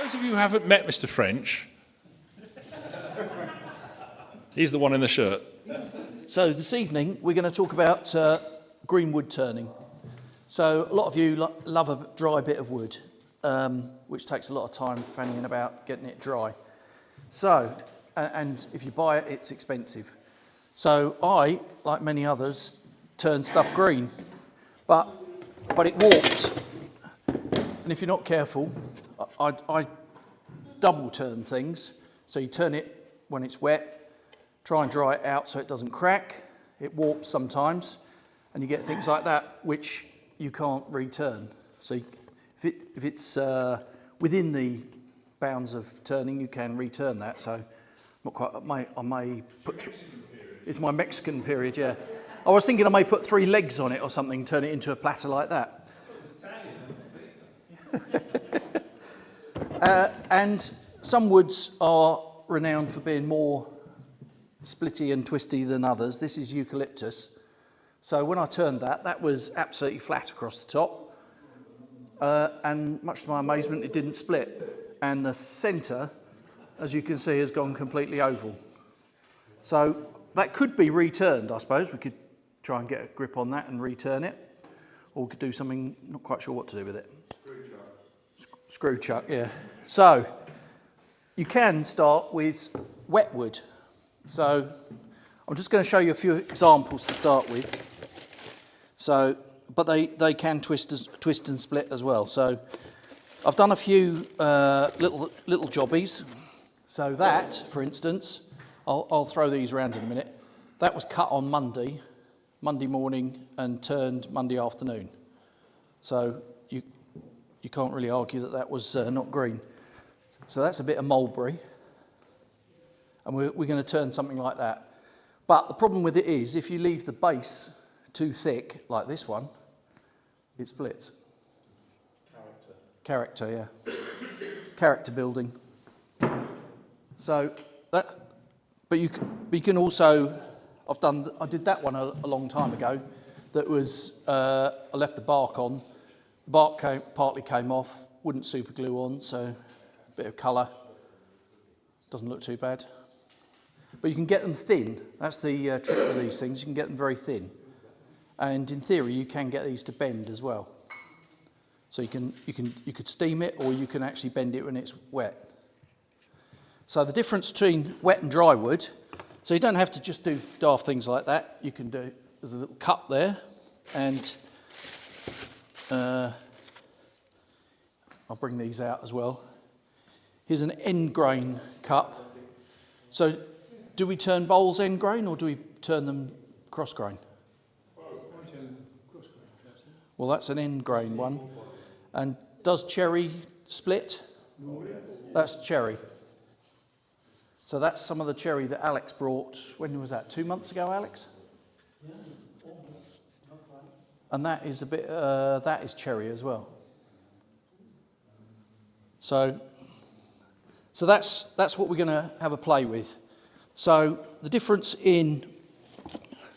Those of you who haven't met Mr. French, he's the one in the shirt. So this evening we're going to talk about green wood turning. So a lot of you love a dry bit of wood, which takes a lot of time fanning about getting it dry. So, and if you buy it, it's expensive. So I, like many others, turn stuff green, but it warps. And if you're not careful, I double turn things. So you turn it when it's wet, try and dry it out so it doesn't crack. It warps sometimes, and you get things like that which you can't return. So if it's within the bounds of turning, you can return that. So not quite. I may put. It's my Mexican period, yeah. I was thinking I may put 3 legs on it or something, turn it into a platter like that. And some woods are renowned for being more splitty and twisty than others. This is eucalyptus. So when I turned that was absolutely flat across the top. And much to my amazement, it didn't split. And the centre, as you can see, has gone completely oval. So that could be returned, I suppose. We could try and get a grip on that and return it. Or we could do something, not quite sure what to do with it. Screw chuck, yeah. So you can start with wet wood. So I'm just going to show you a few examples to start with. So, but they can twist and split as well. So I've done a few little jobbies. So that, for instance, I'll throw these around in a minute. That was cut on Monday morning, and turned Monday afternoon. So you can't really argue that was not green. So that's a bit of mulberry, and we're going to turn something like that. But the problem with it is, if you leave the base too thick, like this one, it splits. Character, yeah. Character building. So that, but you can also, I did that one a long time ago. That was, I left the bark on. The bark partly came off, wouldn't super glue on, so a bit of colour. Doesn't look too bad. But you can get them thin. That's the trick with these things. You can get them very thin. And in theory, you can get these to bend as well. So you could steam it, or you can actually bend it when it's wet. So the difference between wet and dry wood, so you don't have to just do daft things like that. You can do, there's a little cup there, and I'll bring these out as well. Here's an end grain cup. So do we turn bowls end grain, or do we turn them cross grain? Well, that's an end grain one. And does cherry split? That's cherry. So that's some of the cherry that Alex brought. When was that? 2 months ago, Alex? And that is a bit. That is cherry as well. So that's what we're going to have a play with. So the difference in.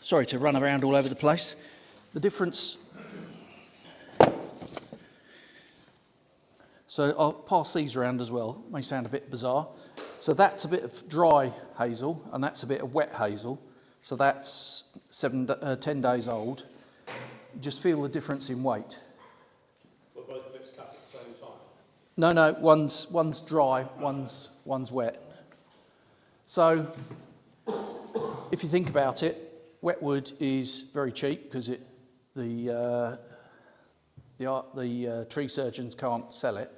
Sorry to run around all over the place. The difference. So I'll pass these around as well. May sound a bit bizarre. So that's a bit of dry hazel, and that's a bit of wet hazel. So that's 10 days old. Just feel the difference in weight. But both bits cut at the same time? No. One's dry, one's wet. So if you think about it, wet wood is very cheap because the tree surgeons can't sell it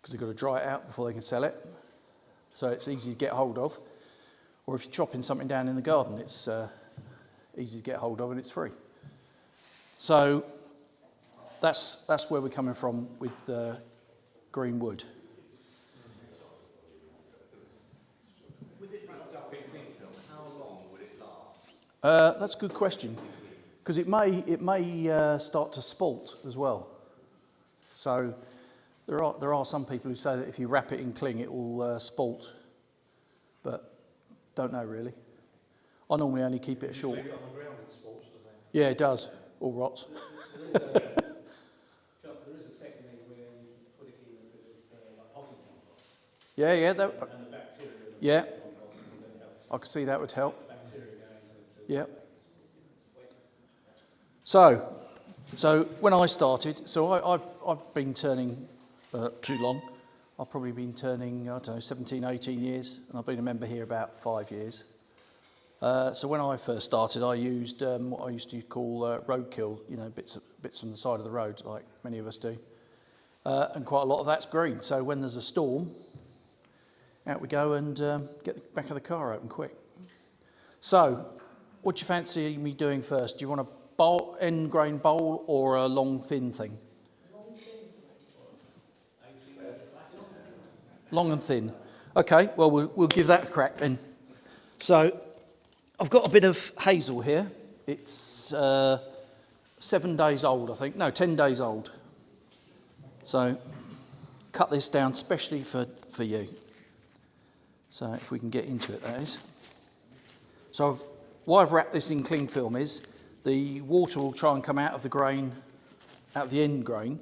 because they've got to dry it out before they can sell it. So it's easy to get hold of. Or if you're chopping something down in the garden, it's easy to get hold of and it's free. So that's where we're coming from with green wood. With it wrapped up in cling film, how long would it last? That's a good question, because it may start to spalt as well. So there are some people who say that if you wrap it in cling, it will spalt, but don't know really. I normally only keep it short. Leave it on the ground, it spalts, doesn't it? Yeah, it does, or rots. There is a technique where you put it in a bit of like Yeah, yeah, yeah. I can see that would help. Yeah. So when I started, I've been turning too long. I've probably been turning, I don't know, 17, 18 years, and I've been a member here about 5 years. So when I first started, I used what I used to call roadkill, you know, bits from the side of the road, like many of us do. And quite a lot of that's green. So when there's a storm, out we go and get the back of the car open quick. So, what do you fancy me doing first? Do you want a end grain bowl or a long thin thing? Long and thin. Okay, well we'll give that a crack then. So, I've got a bit of hazel here. It's 7 days old, I think. No, 10 days old. So, cut this down specially for you. So if we can get into it, that is. So why I've wrapped this in cling film is the water will try and come out of the grain, out of the end grain.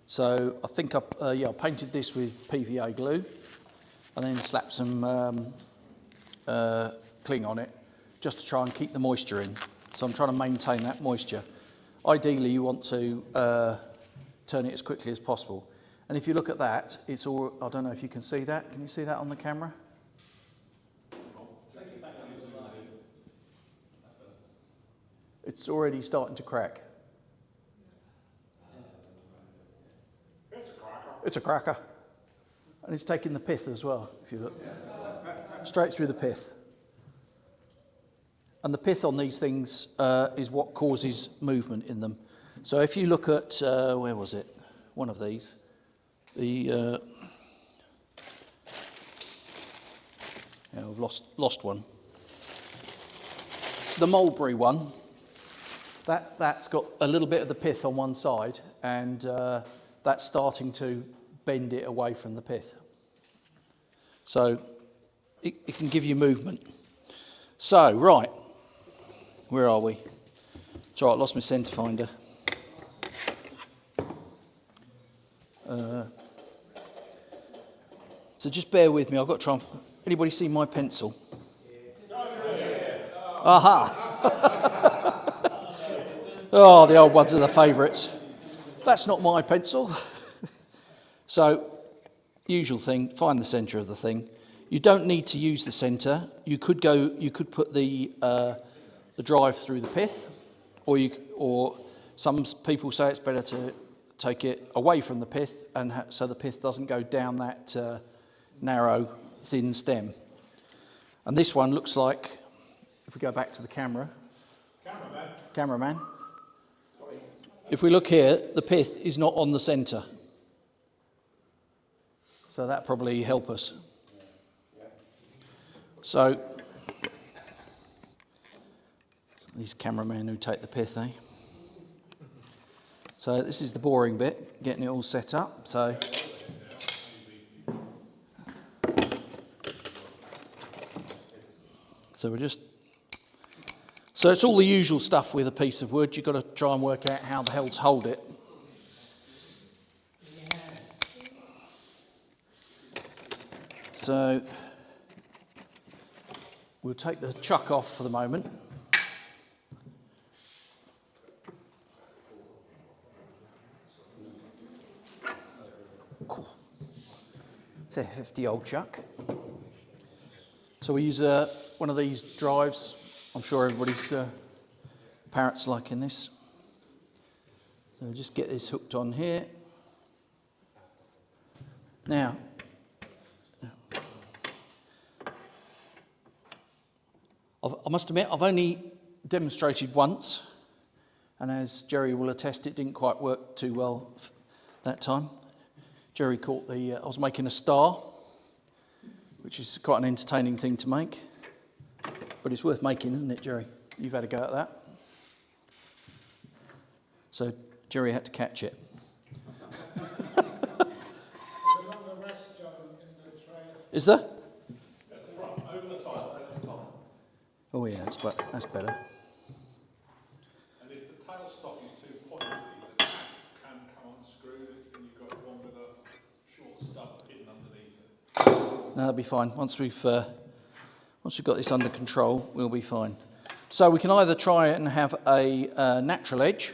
So I think I painted this with PVA glue and then slapped some cling on it just to try and keep the moisture in. So I'm trying to maintain that moisture. Ideally, you want to turn it as quickly as possible. And if you look at that, it's all, I don't know if you can see that. Can you see that on the camera? It's already starting to crack. It's a cracker. And it's taking the pith as well, if you look. Straight through the pith. And the pith on these things is what causes movement in them. So if you look at, where was it? One of these. I've lost one. The mulberry one, that's got a little bit of the pith on one side, and that's starting to bend it away from the pith. So it can give you movement. So, right, where are we? It's all right, I lost my centre finder. So just bear with me, I've got to try and... Anybody see my pencil? Aha! Oh, the old ones are the favourites. That's not my pencil. So, usual thing, find the centre of the thing. You don't need to use the centre. You could put the drive through the pith, or some people say it's better to take it away from the pith, and so the pith doesn't go down that narrow, thin stem. And this one looks like, if we go back to the cameraman. If we look here, the pith is not on the centre. So that probably help us. So these cameramen who take the pith, eh? So this is the boring bit, getting it all set up. So we're just... So it's all the usual stuff with a piece of wood. You've got to try and work out how the hell to hold it. So we'll take the chuck off for the moment. It's a hefty old chuck. So we use one of these drives. I'm sure everybody's parrot's liking this. So just get this hooked on here. Now, I must admit, I've only demonstrated once, and as Jerry will attest, it didn't quite work too well that time. Jerry caught I was making a star, which is quite an entertaining thing to make. But it's worth making, isn't it, Jerry? You've had a go at that. So Jerry had to catch it. Is there? At the front, over the top, over the top. Oh yeah, that's better. And if the tailstock is too pointy, the tag can come unscrewed, and you've got one with a short stub hidden underneath it. No, that'll be fine. Once we've got this under control, we'll be fine. So we can either try and have a natural edge,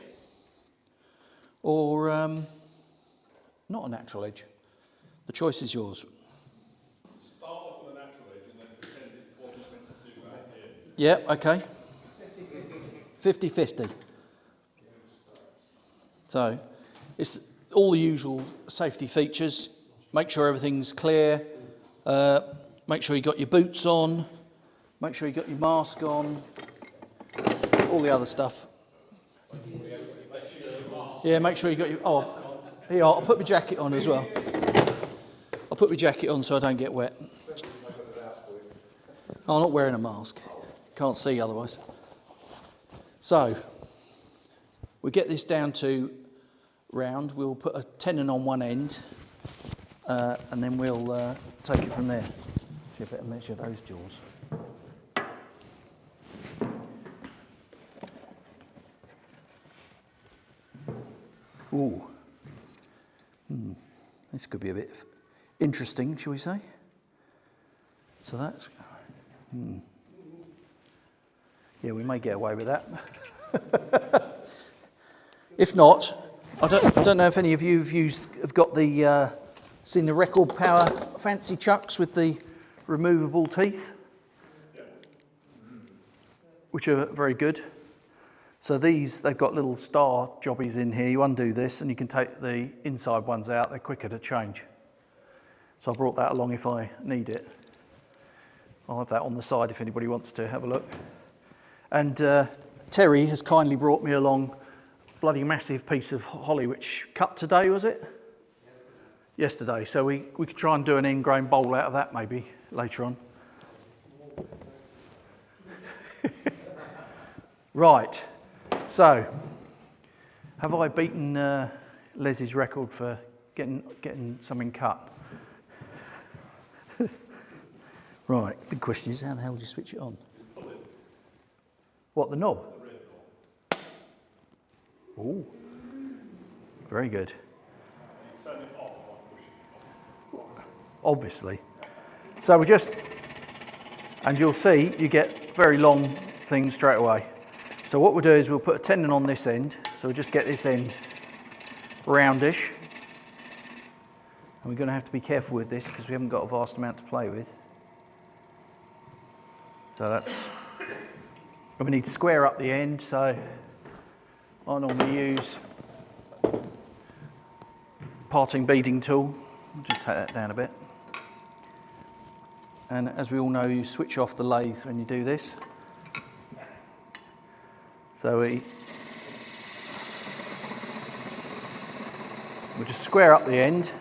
or not a natural edge. The choice is yours. Start off with a natural edge and then pretend it wasn't meant to do that here. Yeah, okay. 50-50. So it's all the usual safety features. Make sure everything's clear. Make sure you got your boots on. Make sure you got your mask on. All the other stuff. Yeah, make sure you got your... Oh, here, I'll put my jacket on as well. I'll put my jacket on so I don't get wet. Oh, I'm not wearing a mask. Can't see otherwise. So, we get this down to round. We'll put a tenon on one end, and then we'll take it from there. Should better measure those jaws. Ooh. This could be a bit interesting, shall we say? So that's... Yeah, we may get away with that. If not, I don't know if any of you have got the seen the Record Power fancy chucks with the removable teeth, which are very good. So these, they've got little star jobbies in here. You undo this and you can take the inside ones out. They're quicker to change. So I brought that along if I need it. I'll have that on the side if anybody wants to have a look. And Terry has kindly brought me along a bloody massive piece of holly, which cut today, was it? Yesterday. So we could try and do an ingrain bowl out of that maybe later on. Right. So, have I beaten Les's record for getting something cut? Right, big question is, how the hell do you switch it on? What, the knob? Oh, very good. Obviously. So we just, and you'll see you get very long things straight away. So what we'll do is we'll put a tenon on this end, so we'll just get this end roundish. And we're going to have to be careful with this because we haven't got a vast amount to play with. So that's, and we need to square up the end, so I normally use parting beading tool. I'll just take that down a bit. And as we all know, you switch off the lathe when you do this. So we'll just square up the end,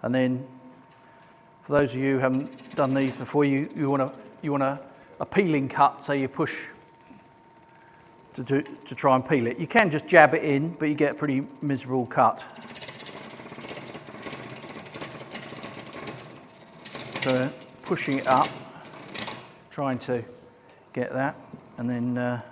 and then for those of you who haven't done these before, you want a peeling cut, so you push to try and peel it. You can just jab it in, but you get a pretty miserable cut. So pushing it up, trying to get that, and then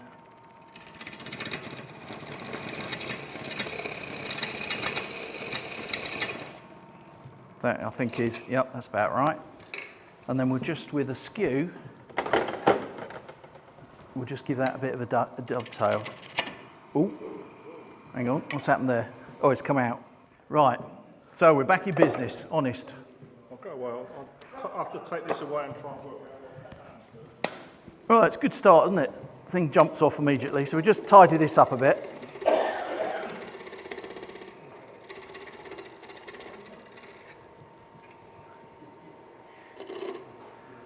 that I think is, yep, that's about right. And then we'll just, with a skew, we'll just give that a bit of a dovetail. Oh, hang on, what's happened there? Oh, it's come out. Right, so we're back in business, honest. Okay, well, I'll have to take this away and try and work it out. Right, it's a good start, isn't it? Thing jumps off immediately, so we just tidy this up a bit.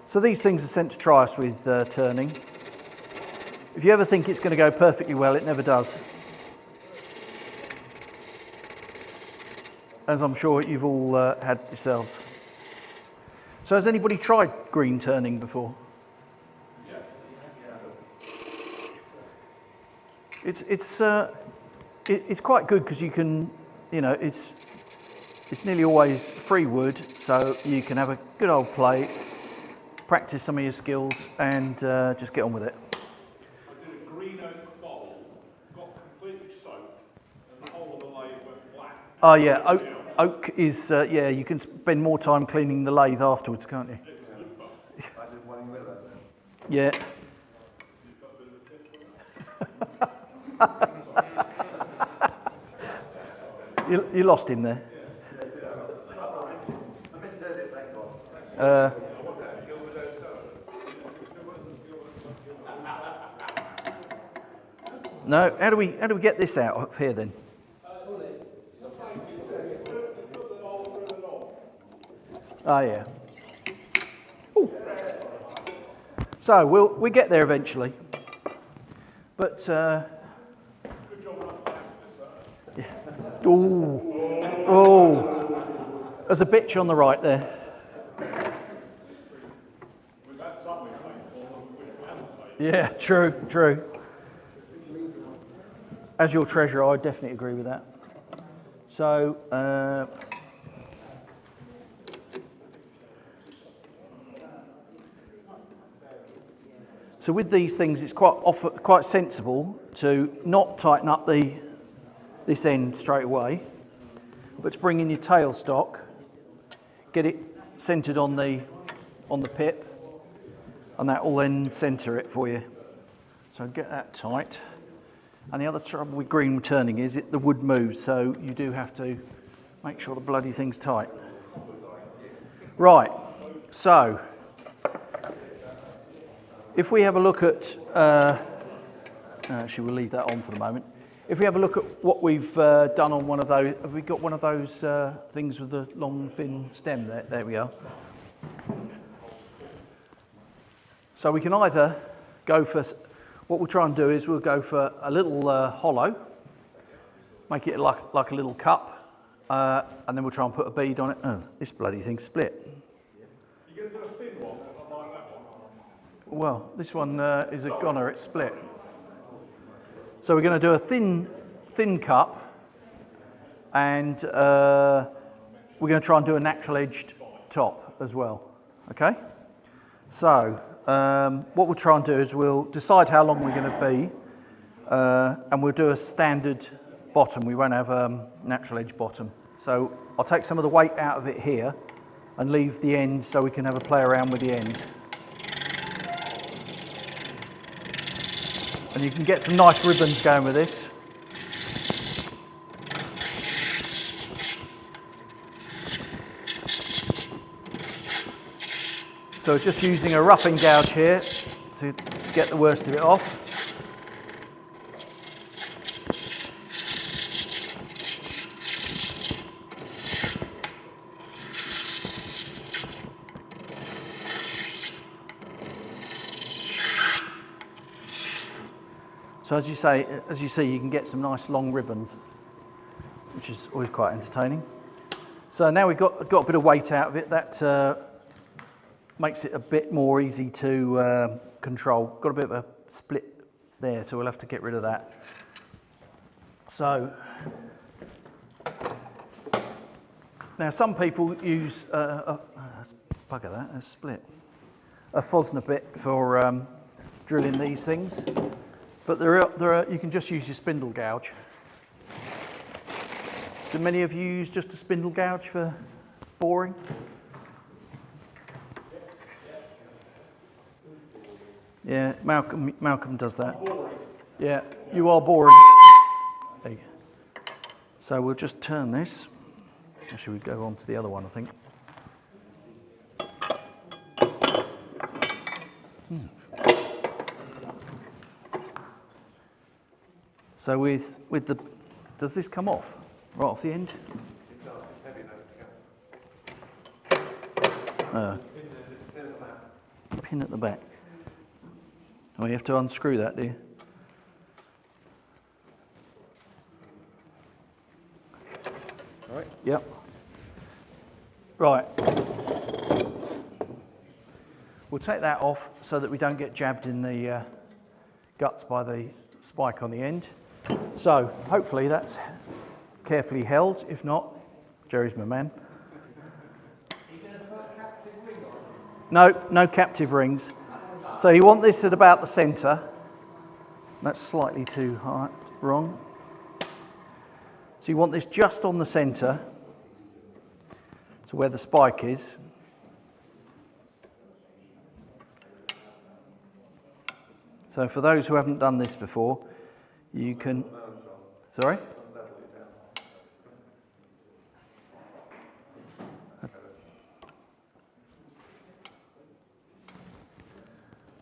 So these things are sent to try us with turning. If you ever think it's going to go perfectly well, it never does. As I'm sure you've all had yourselves. So has anybody tried green turning before? Yeah. It's quite good because you can, you know, it's nearly always free wood, so you can have a good old play, practice some of your skills, and just get on with it. I did a green oak bowl, got completely soaked, and the whole of the lathe went black. Oh yeah, Oak is, yeah, you can spend more time cleaning the lathe afterwards, can't you? Yeah. You lost him there. No, how do we get this out of here then? Oh yeah. Ooh. So we get there eventually, but yeah. Oh, there's a bitch on the right there. Yeah, true. As your treasurer, I definitely agree with that. So. So with these things, it's quite sensible to not tighten up this end straight away, but to bring in your tailstock, get it centered on the pip, and that will then center it for you. So get that tight. And the other trouble with green turning is the wood moves, so you do have to make sure the bloody thing's tight. Right, so if we have a look at, actually we'll leave that on for the moment. If we have a look at what we've done on one of those, have we got one of those things with the long thin stem there? There we are. So we can either go for, what we'll try and do is we'll go for a little hollow, make it like a little cup, and then we'll try and put a bead on it. Oh, this bloody thing's split. You're going to do a thin one, like that one? Well, this one is a goner, it's split. So we're going to do a thin cup, and we're going to try and do a natural edged top as well, okay? So what we'll try and do is we'll decide how long we're going to be, and we'll do a standard bottom. We won't have natural edge bottom. So I'll take some of the weight out of it here and leave the end so we can have a play around with the end. And you can get some nice ribbons going with this. So just using a roughing gouge here to get the worst of it off. So as you see, you can get some nice long ribbons, which is always quite entertaining. So now we've got a bit of weight out of it. That makes it a bit more easy to control. Got a bit of a split there, so we'll have to get rid of that. So now some people use bugger that, a split, a Fosner bit for drilling these things. But there are, you can just use your spindle gouge. Do many of you use just a spindle gouge for boring? Yeah, Malcolm does that. Yeah, you are boring. There you go. So we'll just turn this. Actually, we go on to the other one, I think. So with the, does this come off right off the end? Pin at the back. Oh, you have to unscrew that, do you? All right. Yep. Right. We'll take that off so that we don't get jabbed in the guts by the spike on the end. So hopefully that's carefully held. If not, Jerry's my man. No captive rings. So you want this at about the centre. That's slightly too high, wrong. So you want this just on the centre. So where the spike is, so for those who haven't done this before, you can, sorry?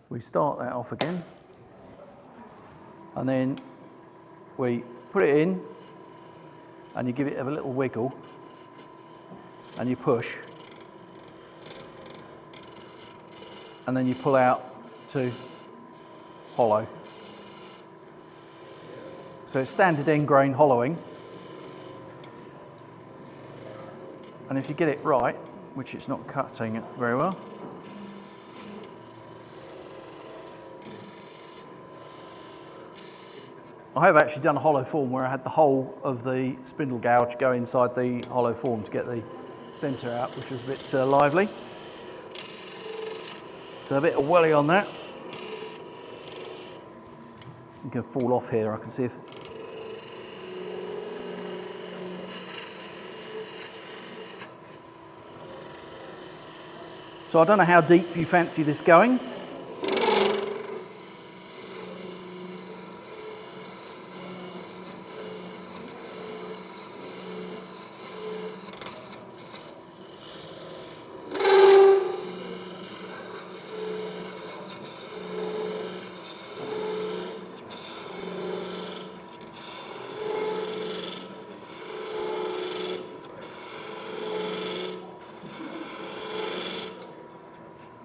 We start that off again, and then we put it in, and you give it a little wiggle, and you push, and then you pull out to hollow. So it's standard end grain hollowing, and if you get it right, which it's not cutting it very well, I have actually done a hollow form where I had the whole of the spindle gouge go inside the hollow form to get the centre out, which was a bit lively. So a bit of welly on that. You can fall off here, I can see if. So I don't know how deep you fancy this going.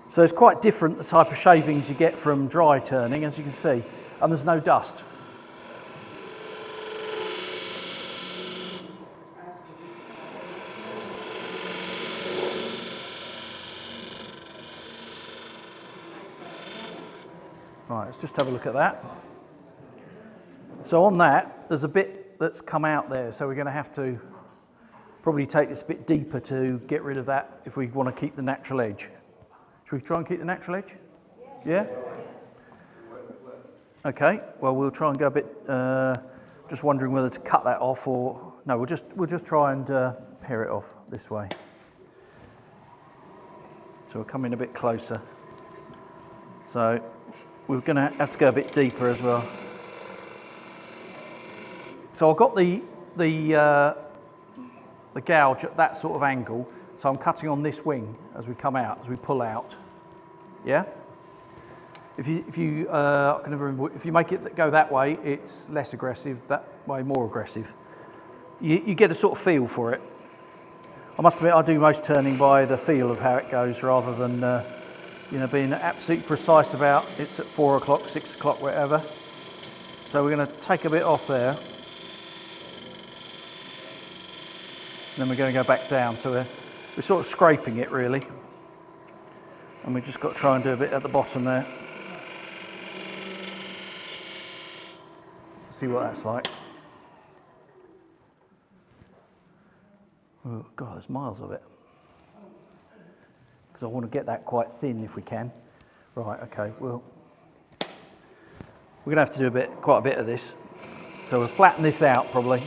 So it's quite different, the type of shavings you get from dry turning, as you can see, and there's no dust. Right, let's just have a look at that. So on that, there's a bit that's come out there, so we're going to have to probably take this a bit deeper to get rid of that if we want to keep the natural edge. Should we try and keep the natural edge? Yeah? Okay, well we'll try and go a bit, just wondering whether to cut that off or, no, we'll just try and pare it off this way. So we'll come in a bit closer. So we're going to have to go a bit deeper as well. So I've got the gouge at that sort of angle, so I'm cutting on this wing as we come out, as we pull out. Yeah? If you I can never remember, if you make it go that way, it's less aggressive, that way more aggressive. You get a sort of feel for it. I must admit I do most turning by the feel of how it goes rather than being absolutely precise about it's at 4 o'clock, 6 o'clock, whatever. So we're going to take a bit off there. And then we're going to go back down, so we're sort of scraping it really. And we've just got to try and do a bit at the bottom there. See what that's like. Oh God, there's miles of it. Because I want to get that quite thin if we can. Right, okay, well, we're going to have to do quite a bit of this. So we'll flatten this out probably.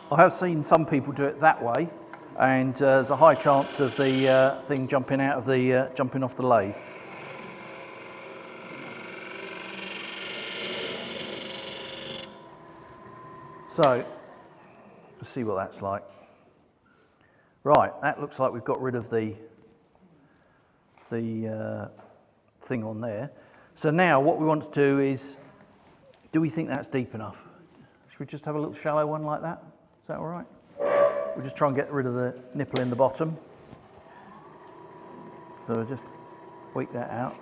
I have seen some people do it that way, and there's a high chance of the thing jumping off the lathe. So let's see what that's like. Right, that looks like we've got rid of the thing on there. So now what we want to do is, do we think that's deep enough? Should we just have a little shallow one like that? Is that all right? We'll just try and get rid of the nipple in the bottom. So we'll just tweak that out.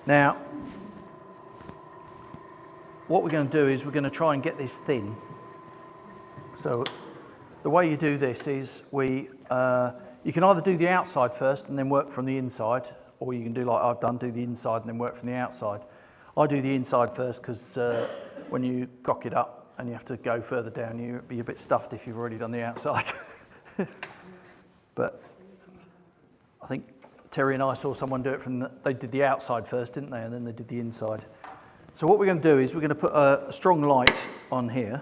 Now, what we're going to do is we're going to try and get this thin. So the way you do this is you can either do the outside first and then work from the inside, or you can do like I've done, do the inside and then work from the outside. I do the inside first because when you cock it up and you have to go further down, you'll be a bit stuffed if you've already done the outside. But I think Terry and I saw someone do it they did the outside first, didn't they? And then they did the inside. So what we're going to do is we're going to put a strong light on here.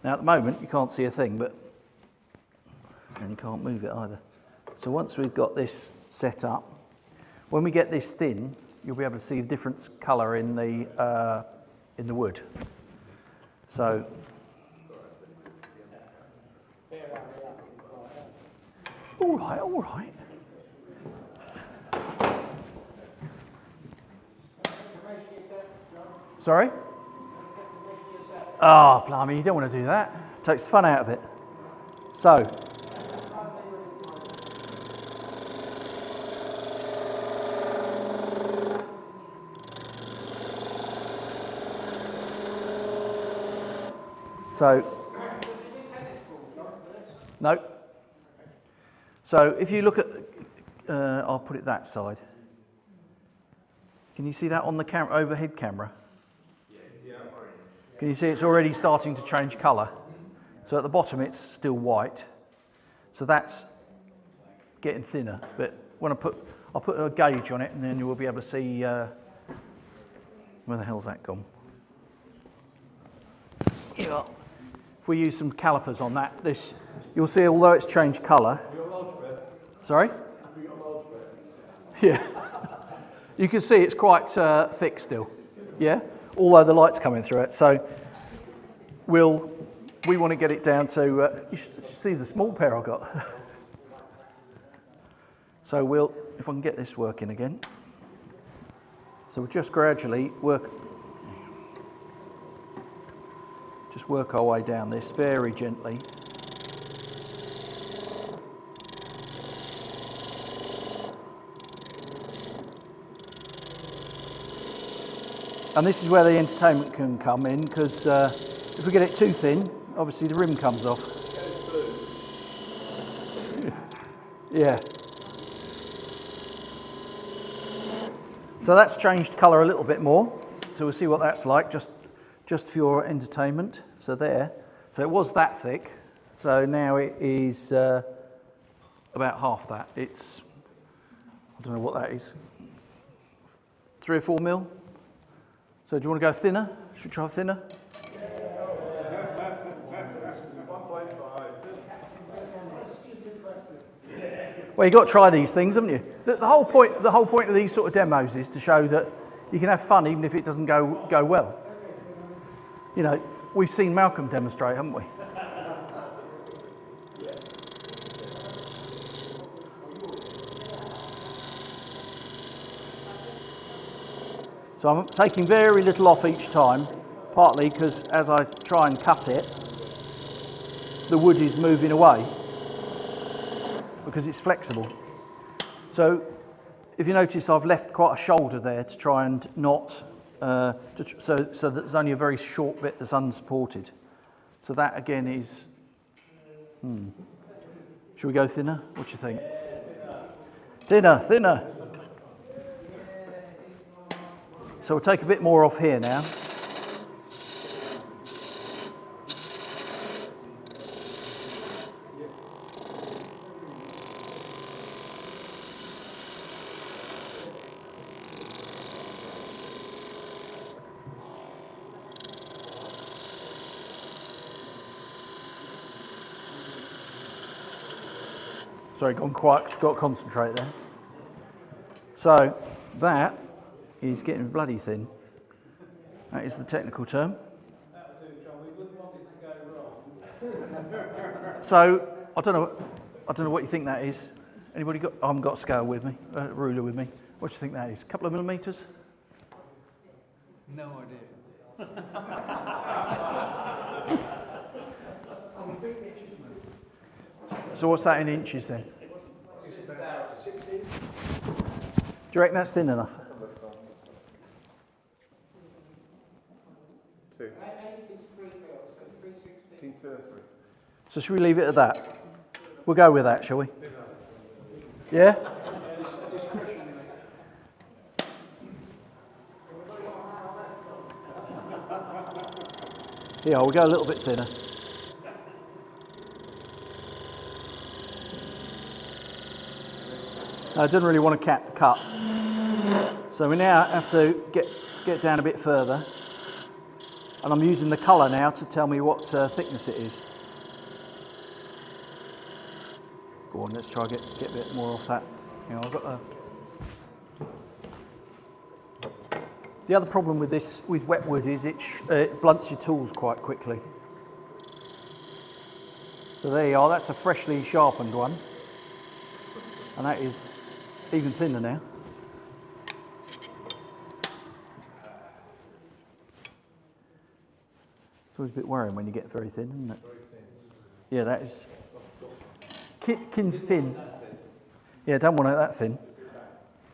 Now at the moment you can't see a thing, and you can't move it either. So once we've got this set up, when we get this thin, you'll be able to see the different colour in the wood. So all right, all right. Sorry? Oh, blimey, you don't want to do that. It takes the fun out of it. No. So if you look at, I'll put it that side. Can you see that on the overhead camera? Can you see it's already starting to change colour? So at the bottom it's still white. So that's getting thinner. But when I'll put a gauge on it, and then you will be able to see where the hell's that gone? Yeah. If we use some calipers on that, you'll see although it's changed colour. Sorry? Yeah. You can see it's quite thick still. Yeah. Although the light's coming through it, so we want to get it down to. You should see the small pair I got. So if I can get this working again. So we'll just gradually work our way down this very gently. And this is where the entertainment can come in, because if we get it too thin, obviously the rim comes off. Yeah. So that's changed colour a little bit more. So we'll see what that's like, just for your entertainment. So there. So it was that thick. So now it is about half that. It's, I don't know what that is. 3 or 4 mil. So do you want to go thinner? Should we try thinner? Well, you've got to try these things, haven't you? The whole point of these sort of demos is to show that you can have fun even if it doesn't go well. You know, we've seen Malcolm demonstrate, haven't we? So I'm taking very little off each time, partly because as I try and cut it, the wood is moving away because it's flexible. So if you notice, I've left quite a shoulder there to try and not, so that there's only a very short bit that's unsupported. So that again is, should we go thinner? What do you think? Thinner, thinner. So we'll take a bit more off here now. Sorry, gone quiet, got to concentrate there. So that is getting bloody thin. That is the technical term. So I don't know what you think that is. Anybody got? I haven't got a scale with me, a ruler with me. What do you think that is? A couple of millimetres? No idea. So what's that in inches then? Do you reckon that's thin enough? So should we leave it at that? We'll go with that, shall we? Yeah? Yeah, we'll go a little bit thinner. I didn't really want to cut. So we now have to get down a bit further. And I'm using the colour now to tell me what thickness it is. Go on, let's try to get a bit more off that. You know, I've got the other problem with this, with wet wood, is it blunts your tools quite quickly. So there you are, that's a freshly sharpened one. And that is even thinner now. It's always a bit worrying when you get very thin, isn't it? Yeah, that is kin thin. Yeah, don't want it that thin.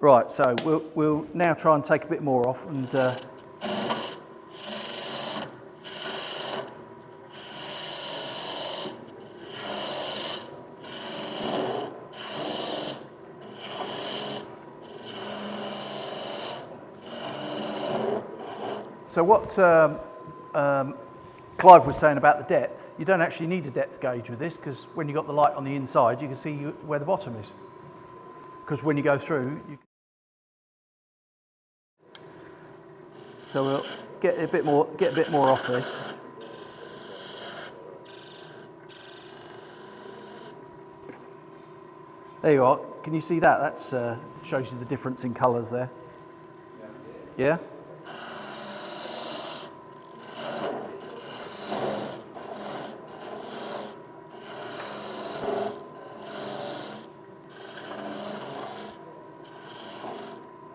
Right, so we'll now try and take a bit more off and so what Clive was saying about the depth, you don't actually need a depth gauge with this, because when you've got the light on the inside, you can see where the bottom is. Because when you go through, so we'll get a bit more off this. There you are. Can you see that? That's shows you the difference in colours there. Yeah.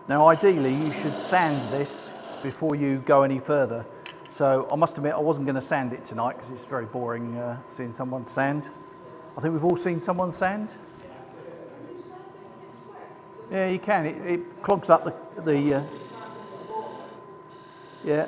Now ideally you should sand this before you go any further. So I must admit I wasn't going to sand it tonight because it's very boring seeing someone sand. I think we've all seen someone sand. Yeah, you can. It clogs up the yeah.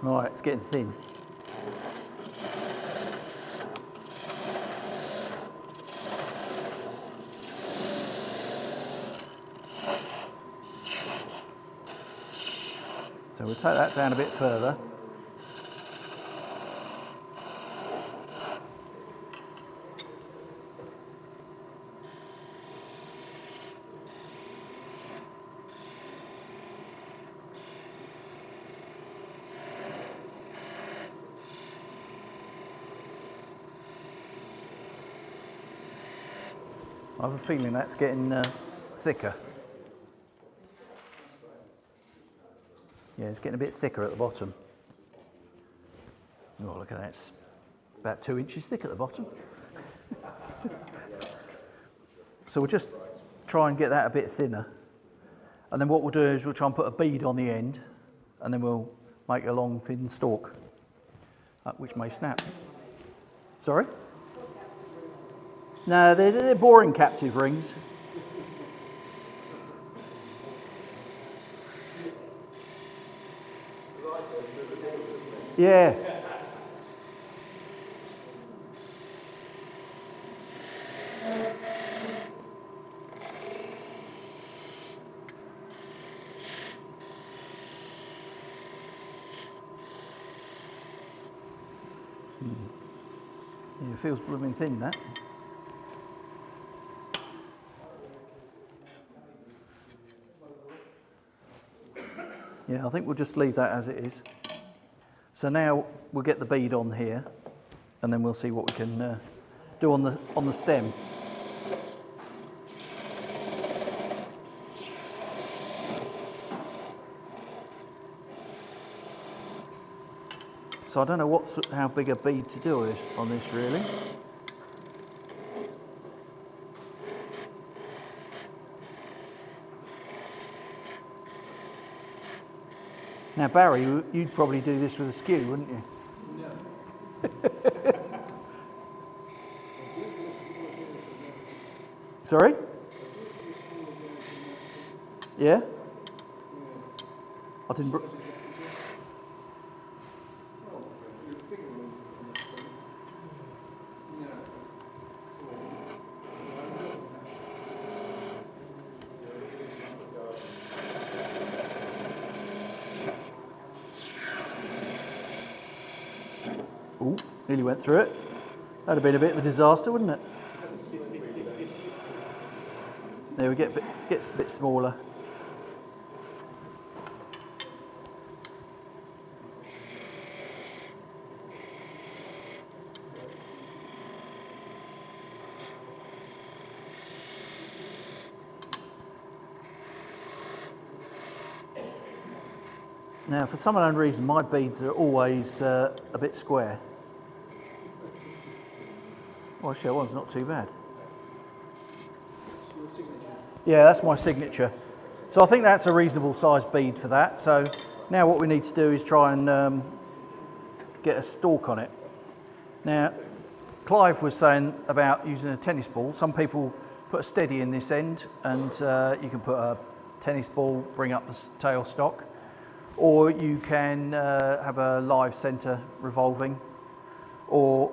Right, it's getting thin. So we'll take that down a bit further. I have a feeling that's getting thicker. Yeah, it's getting a bit thicker at the bottom. Oh, look at that. It's about 2 inches thick at the bottom. So we'll just try and get that a bit thinner. And then what we'll do is we'll try and put a bead on the end, and then we'll make a long, thin stalk, which may snap. Sorry? No, they're boring captive rings. Yeah. Yeah, it feels blooming thin, that. Yeah, I think we'll just leave that as it is. So now we'll get the bead on here, and then we'll see what we can do on the stem. So I don't know how big a bead to do on this really. Now Barry, you'd probably do this with a skew, wouldn't you? No. Sorry? Yeah? I didn't... Ooh, nearly went through it. That'd have been a bit of a disaster, wouldn't it? There we gets a bit smaller. Now, for some unknown reason, my beads are always a bit square. Well, actually, that one's not too bad. Yeah, that's my signature. So I think that's a reasonable size bead for that. So now what we need to do is try and get a stalk on it. Now, Clive was saying about using a tennis ball. Some people put a steady in this end, and you can put a tennis ball, bring up the tail stock, or you can have a live centre revolving, or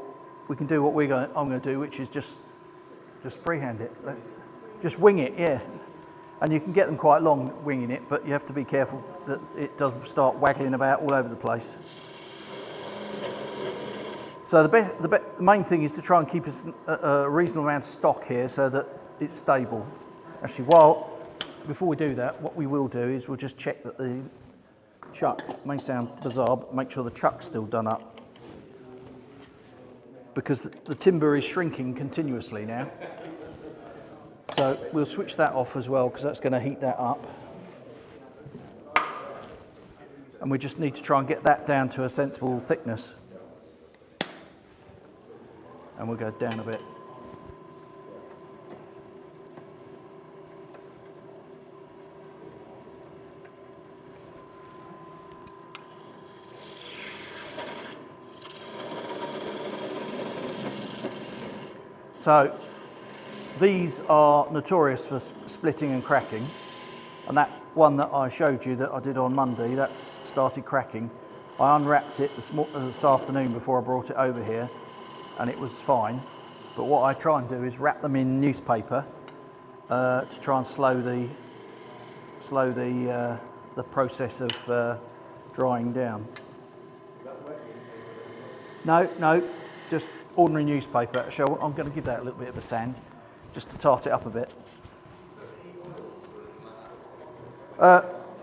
we can do what I'm going to do, which is just freehand it. Just wing it, yeah. And you can get them quite long winging it, but you have to be careful that it doesn't start waggling about all over the place. So the main thing is to try and keep a reasonable amount of stock here so that it's stable. Actually, before we do that, what we will do is we'll just check that the chuck, may sound bizarre, but make sure the chuck's still done up. Because the timber is shrinking continuously now. So we'll switch that off as well, because that's going to heat that up. And we just need to try and get that down to a sensible thickness. And we'll go down a bit. So these are notorious for splitting and cracking, and that one that I showed you that I did on Monday, that's started cracking. I unwrapped it this afternoon before I brought it over here, and it was fine. But what I try and do is wrap them in newspaper to try and slow the process of drying down. No, just ordinary newspaper. So I'm going to give that a little bit of a sand, just to tart it up a bit.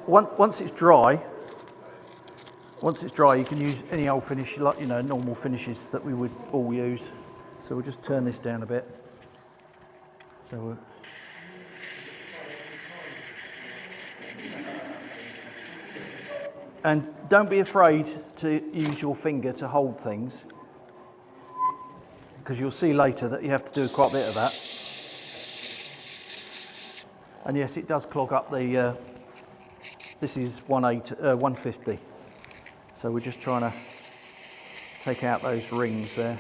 Once it's dry, you can use any old finish, like normal finishes that we would all use. So we'll just turn this down a bit. So and don't be afraid to use your finger to hold things, because you'll see later that you have to do quite a bit of that. And yes, it does clog up the, this is 150. So we're just trying to take out those rings there.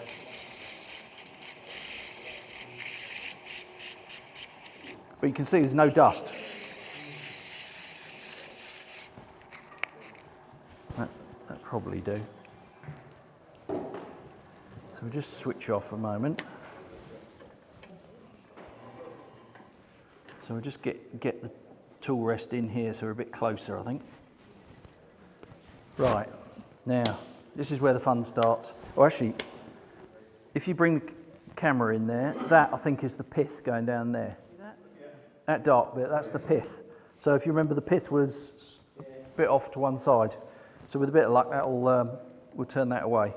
But you can see there's no dust. That probably do. So we'll just switch off a moment. So we'll just get the tool rest in here so we're a bit closer, I think. Right, now, this is where the fun starts. Oh, actually, if you bring the camera in there, that I think is the pith going down there. That dark bit, that's the pith. So if you remember, the pith was a bit off to one side. So with a bit of luck, we'll turn that away.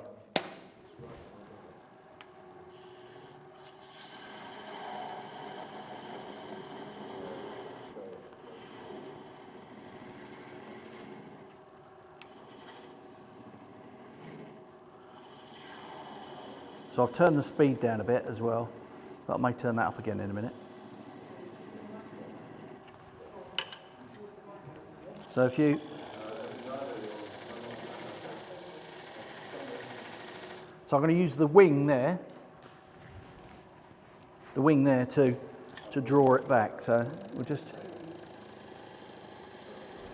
So I've turned the speed down a bit as well, but I may turn that up again in a minute. So I'm going to use the wing there to to draw it back. So we'll just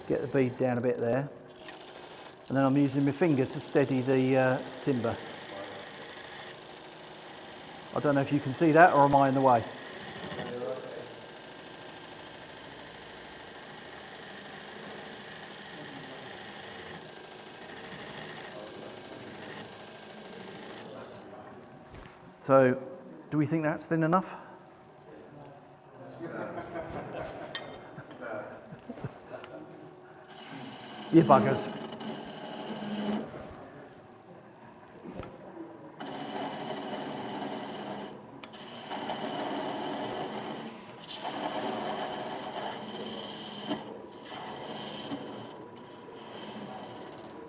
get the bead down a bit there. And then I'm using my finger to steady the timber. I don't know if you can see that, or am I in the way? So, do we think that's thin enough? You buggers.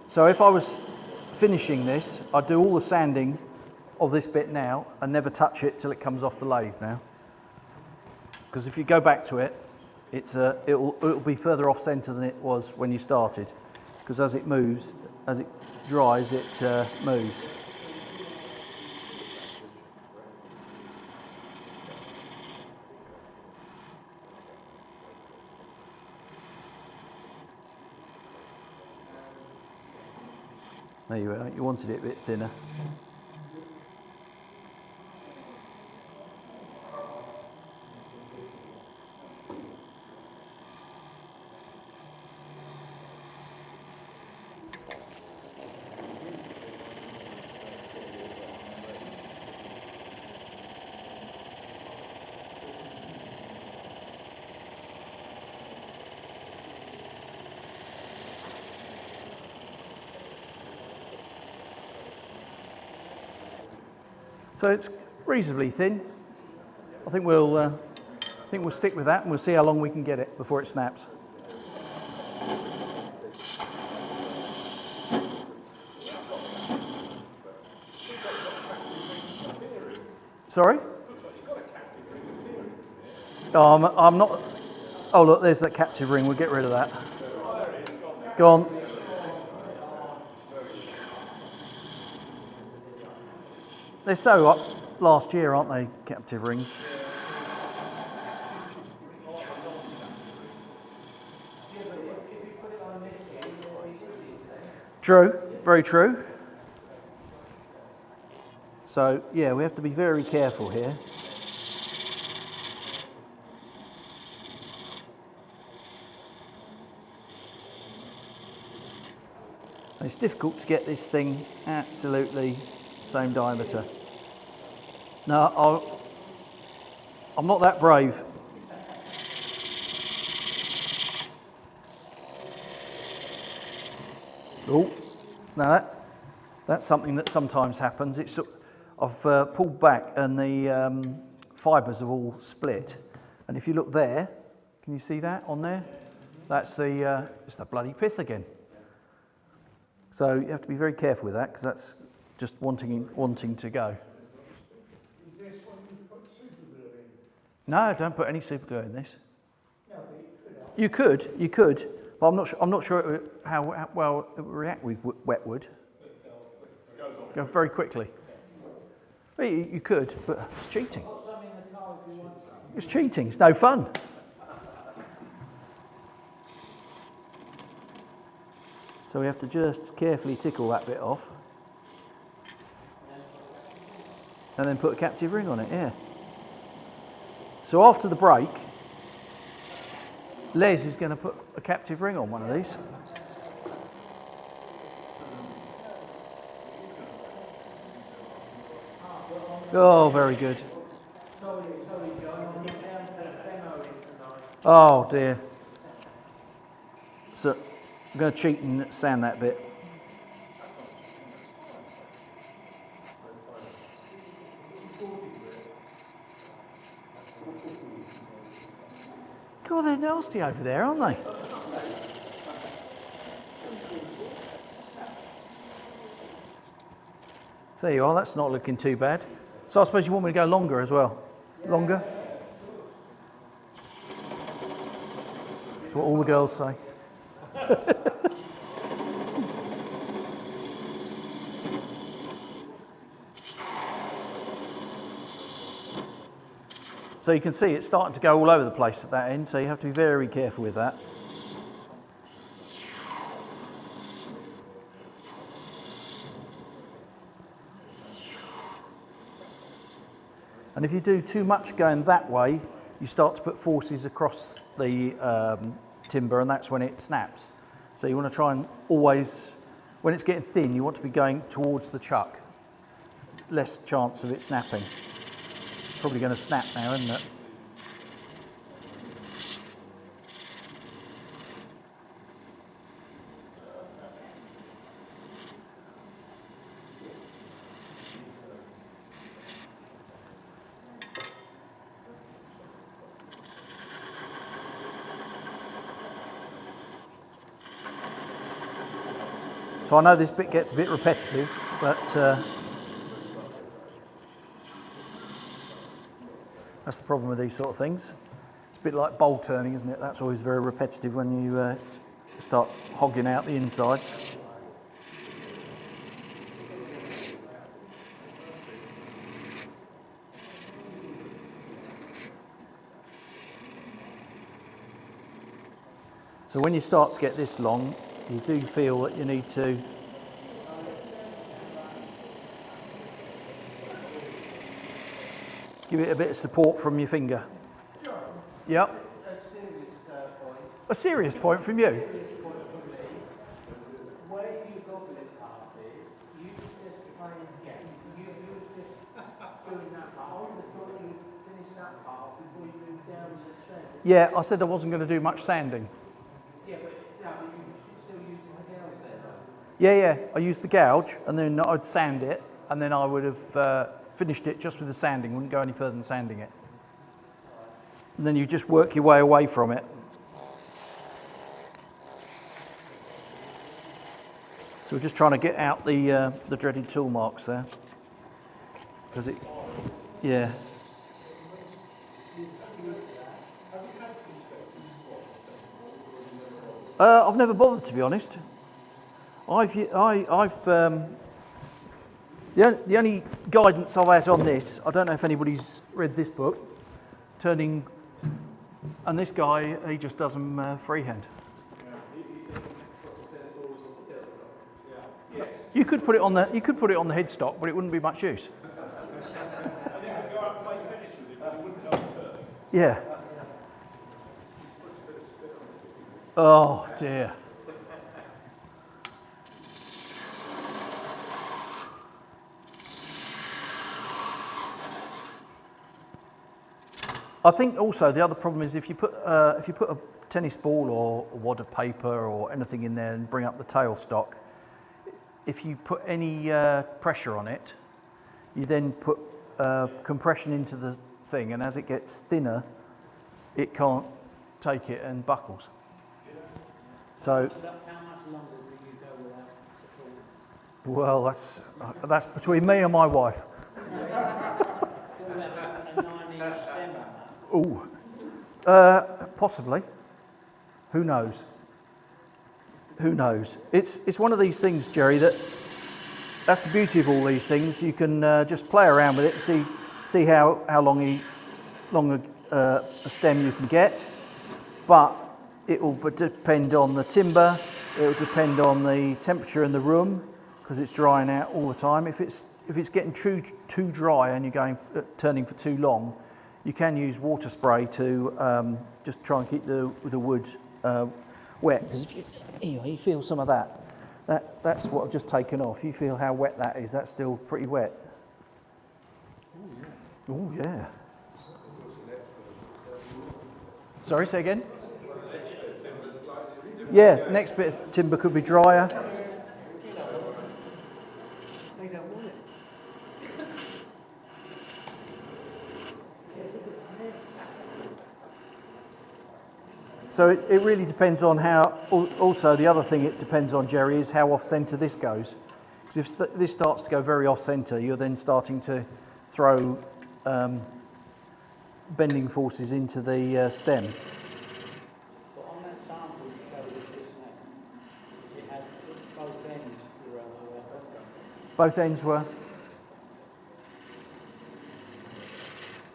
So if I was finishing this, I'd do all the sanding of this bit now and never touch it till it comes off the lathe now. Because if you go back to it, it'll be further off centre than it was when you started. Because as it moves, as it dries, it moves. There you are, you wanted it a bit thinner. So it's reasonably thin. I think we'll stick with that, and we'll see how long we can get it before it snaps. Sorry? Oh, I'm not. Oh look, there's that captive ring. We'll get rid of that. Go on. They're so up last year, aren't they, captive rings? True, very true. So, yeah, we have to be very careful here. It's difficult to get this thing absolutely same diameter. No, I'm not that brave. Oh, no, that's something that sometimes happens. I've pulled back and the fibres have all split. And if you look there, can you see that on there? That's it's the bloody pith again. So you have to be very careful with that, because that's just wanting to go. Is this one you put super glue in? No, don't put any super glue in this. No, but you could, but I'm not sure how well it will react with wet wood. Go very quickly. Well, you could, but it's cheating. It's cheating. It's no fun. So we have to just carefully tickle that bit off. And then put a captive ring on it, yeah. So after the break, Les is going to put a captive ring on one of these. Oh, very good. Oh dear. So I'm going to cheat and sand that bit. God, they're nasty over there, aren't they? There you are, that's not looking too bad. So I suppose you want me to go longer as well? Longer? That's what all the girls say. So you can see it's starting to go all over the place at that end, so you have to be very careful with that. And if you do too much going that way, you start to put forces across the timber, and that's when it snaps. So you want to try and always, when it's getting thin, you want to be going towards the chuck. Less chance of it snapping. It's probably going to snap now, isn't it? So I know this bit gets a bit repetitive, but that's the problem with these sort of things. It's a bit like bowl turning, isn't it? That's always very repetitive when you start hogging out the insides. So when you start to get this long, you do feel that you need to give it a bit of support from your finger. Yep. A serious point from you? Where you gobbling part is, you just playing again. You just doing that part. I would have thought you finished that part before you moved down to the sand. Yeah, I said I wasn't going to do much sanding. Yeah, but no, you're still using the gouge there though. Yeah, I used the gouge and then I'd sand it and then I would have finished it just with the sanding, wouldn't go any further than sanding it. And then you just work your way away from it. So we're just trying to get out the dreaded tool marks there. Because it, yeah. I've never bothered, to be honest. The only guidance I've had on this, I don't know if anybody's read this book, and this guy, he just does them freehand. You could put it on the headstock, but it wouldn't be much use. Yeah. Oh dear. I think also the other problem is if you put a tennis ball or a wad of paper or anything in there and bring up the tailstock, if you put any pressure on it, you then put compression into the thing, and as it gets thinner, it can't take it and buckles. So, How much longer do you go without support? well, that's between me and my wife. What about a 9-inch stem on that? Oh, possibly. Who knows? Who knows? It's one of these things, Jerry. That's the beauty of all these things. You can just play around with it, see how long a stem you can get, but it will depend on the timber. It will depend on the temperature in the room because it's drying out all the time. If it's getting too dry and you're turning for too long, you can use water spray to just try and keep the wood wet. Because if you feel some of that's what I've just taken off. You feel how wet that is. That's still pretty wet. Oh yeah. Sorry, say again? Yeah, next bit of timber could be drier. They don't want it. So it really depends on how, also the other thing it depends on, Jerry, is how off-centre this goes. Because if this starts to go very off-centre, you're then starting to throw bending forces into the stem. But on that sample you showed us just now, it had both ends were Both ends were?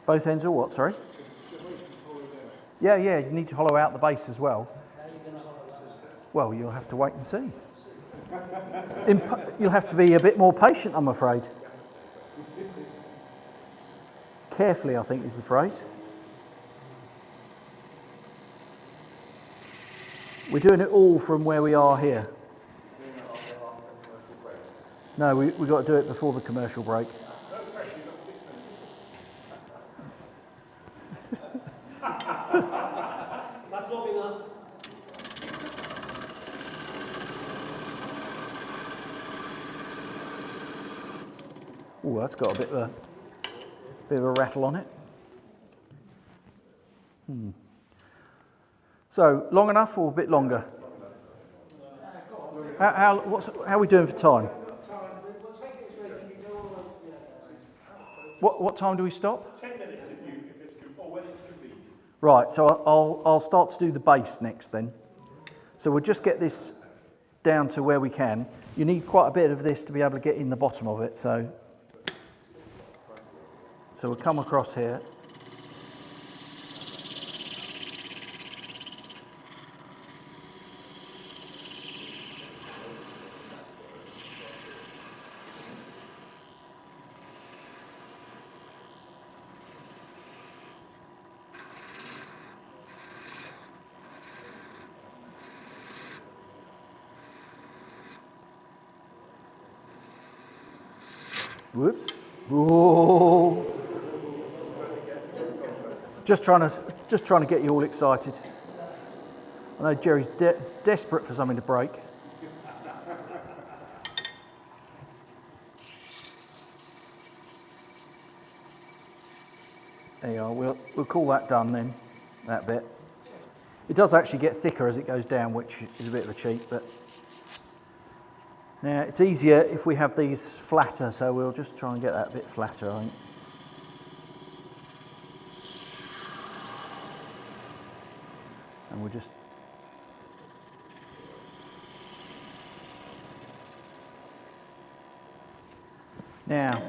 Both ends are what, sorry? Yeah, you need to hollow out the base as well. Well, you'll have to wait and see. You'll have to be a bit more patient, I'm afraid. Carefully, I think, is the phrase. We're doing it all from where we are here. No, we've got to do it before the commercial break. That's not enough. Oh, that's got a bit of a rattle on it. So, long enough or a bit longer? How are we doing for time? What time do we stop? 10 minutes if it's or when it's convenient. Right, so I'll start to do the base next then. So we'll just get this down to where we can. You need quite a bit of this to be able to get in the bottom of it, so we'll come across here. Whoops. Whoa. Just trying to get you all excited. I know Jerry's desperate for something to break. There you are. We'll call that done then. That bit. It does actually get thicker as it goes down, which is a bit of a cheat, but now it's easier if we have these flatter, so we'll just try and get that a bit flatter, I think. And we'll just now,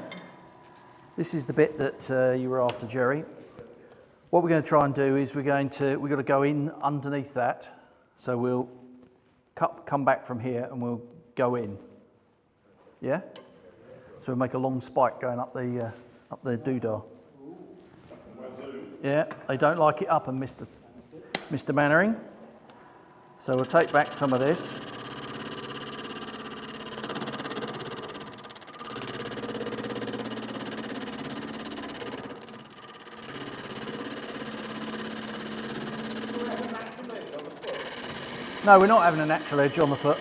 this is the bit that you were after, Jerry. What we're going to try and do is we've got to go in underneath that. So we'll come back from here and we'll go in. Yeah? So we'll make a long spike going up the doodah. Yeah, they don't like it up, and Mr. Mannering. So we'll take back some of this. No, we're not having a natural edge on the foot.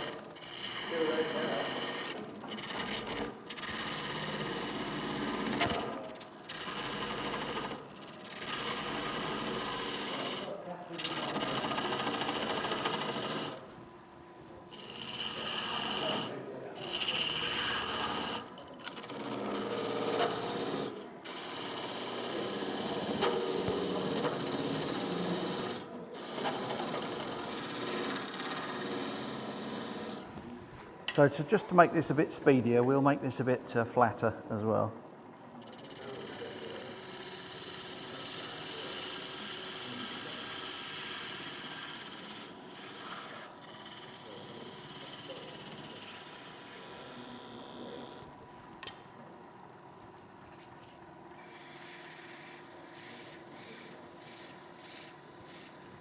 So just to make this a bit speedier, we'll make this a bit flatter as well.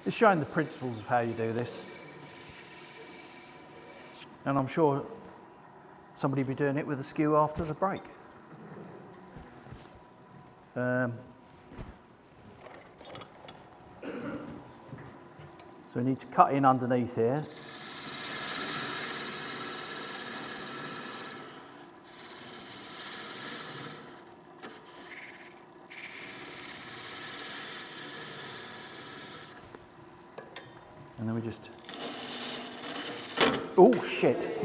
It's showing the principles of how you do this. And I'm sure somebody will be doing it with a skew after the break. So we need to cut in underneath here. And then we just... Oh, shit.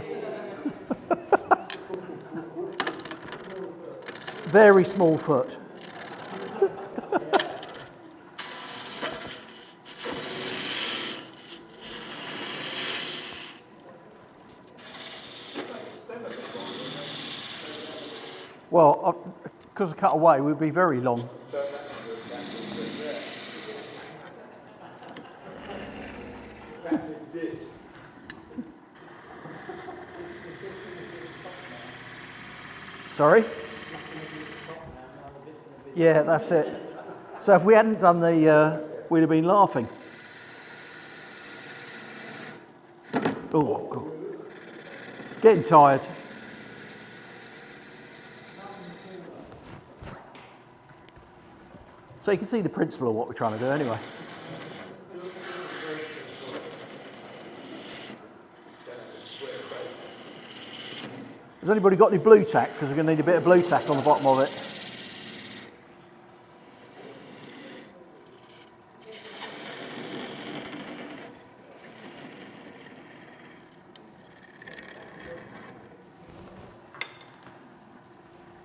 Very small foot. Well, because I cut away, we'd be very long. Sorry? Yeah, that's it. So if we hadn't done we'd have been laughing. Oh, God. Getting tired. So you can see the principle of what we're trying to do anyway. Has anybody got any blue tack? Because we're going to need a bit of blue tack on the bottom of it.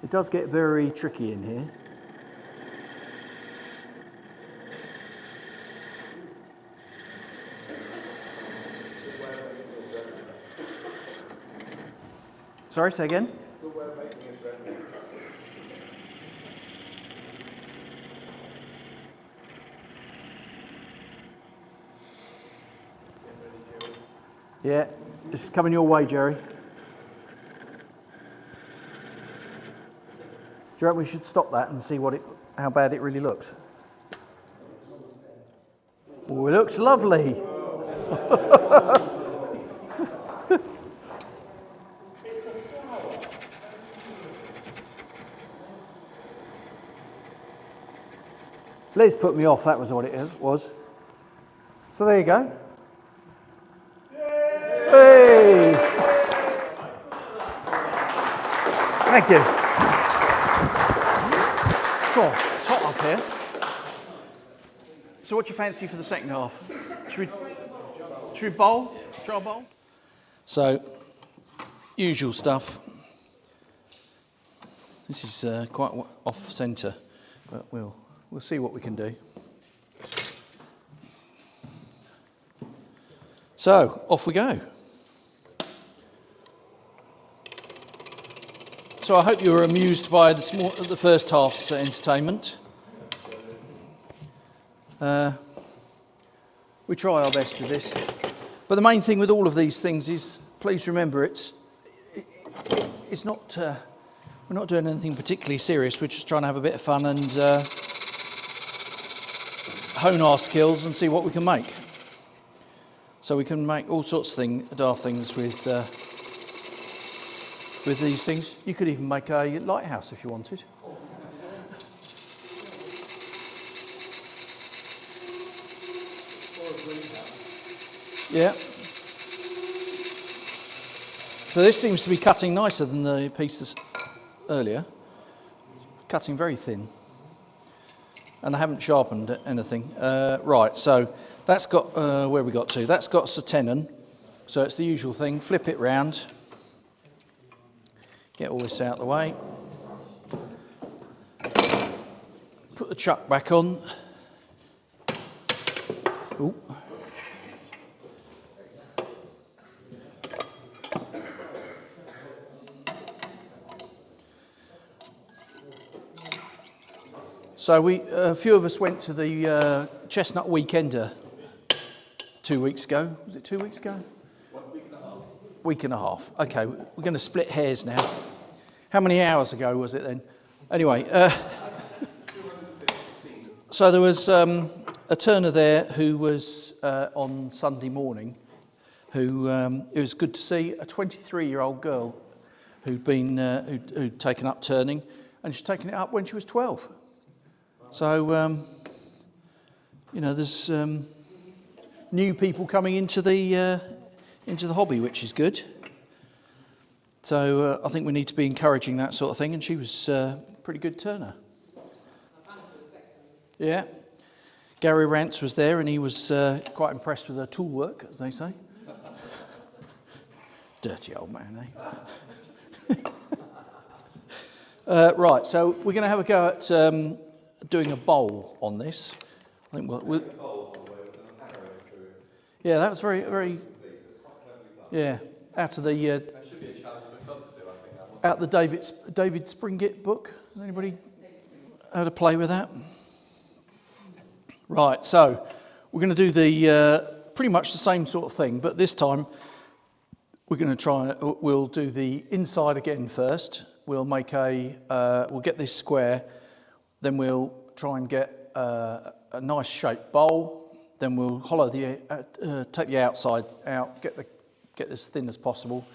It does get very tricky in here. Sorry, say again? Yeah, it's coming your way, Jerry. Do you reckon we should stop that and see how bad it really looks? Oh, it looks lovely. Liz put me off, that was what it was. So there you go. Hey! Thank you. Cool, it's hot up here. So what do you fancy for the second half? Should we bowl? Try a bowl? So, usual stuff. This is quite off centre, but we'll see what we can do. So, off we go. So I hope you were amused by the first half's entertainment. We try our best with this. But the main thing with all of these things is, please remember, it's not, we're not doing anything particularly serious. We're just trying to have a bit of fun and hone our skills and see what we can make. So we can make all sorts of daft things with these things. You could even make a lighthouse if you wanted. Yeah. So this seems to be cutting nicer than the pieces earlier. Cutting very thin. And I haven't sharpened anything. Right, so that's got, where we got to? That's got satenin. So it's the usual thing. Flip it round. Get all this out of the way. Put the chuck back on. Ooh. So a few of us went to the Chestnut Weekender 2 weeks ago. Was it 2 weeks ago? 1 week and a half. Week and a half. Okay, we're going to split hairs now. How many hours ago was it then? Anyway, so there was a turner there who was on Sunday morning, who it was good to see a 23-year-old girl who'd taken up turning, and she'd taken it up when she was 12. So there's new people coming into the hobby, which is good. So I think we need to be encouraging that sort of thing, and she was a pretty good turner. Yeah. Gary Rance was there, and he was quite impressed with her tool work, as they say. Dirty old man, eh? Right, so we're going to have a go at doing a bowl on this. I think we'll yeah, that was very, very. Yeah, out of the. That should be a challenge for the club to do, I think. That one. Out the David Springett book. Has anybody had a play with that? Right, so we're going to do the pretty much the same sort of thing, but this time we're going to we'll do the inside again first. We'll make we'll get this square, then we'll try and get a nice shaped bowl, then we'll hollow take the outside out, get as thin as possible,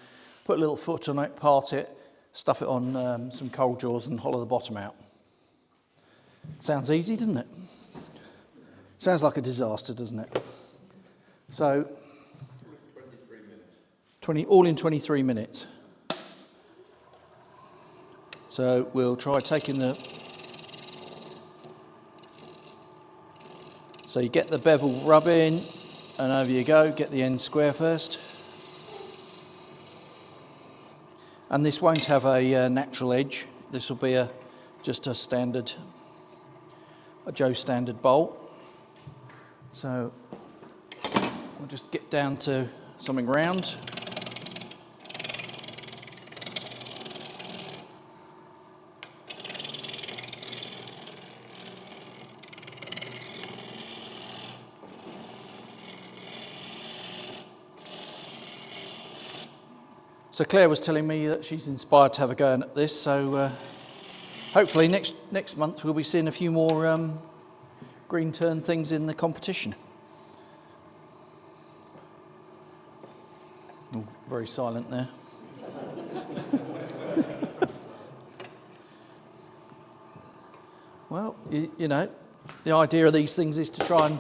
put a little foot on it, part it, stuff it on some coal jaws and hollow the bottom out. Sounds easy, doesn't it? Sounds like a disaster, doesn't it? So, 23 minutes. All in 23 minutes. So we'll try taking so you get the bevel rub in, and over you go, get the end square first. And this won't have a natural edge. This will be just a Joe standard bolt. So we'll just get down to something round. So Claire was telling me that she's inspired to have a go at this, so hopefully next month we'll be seeing a few more green turn things in the competition. Oh, very silent there. Well, you know, the idea of these things is to try and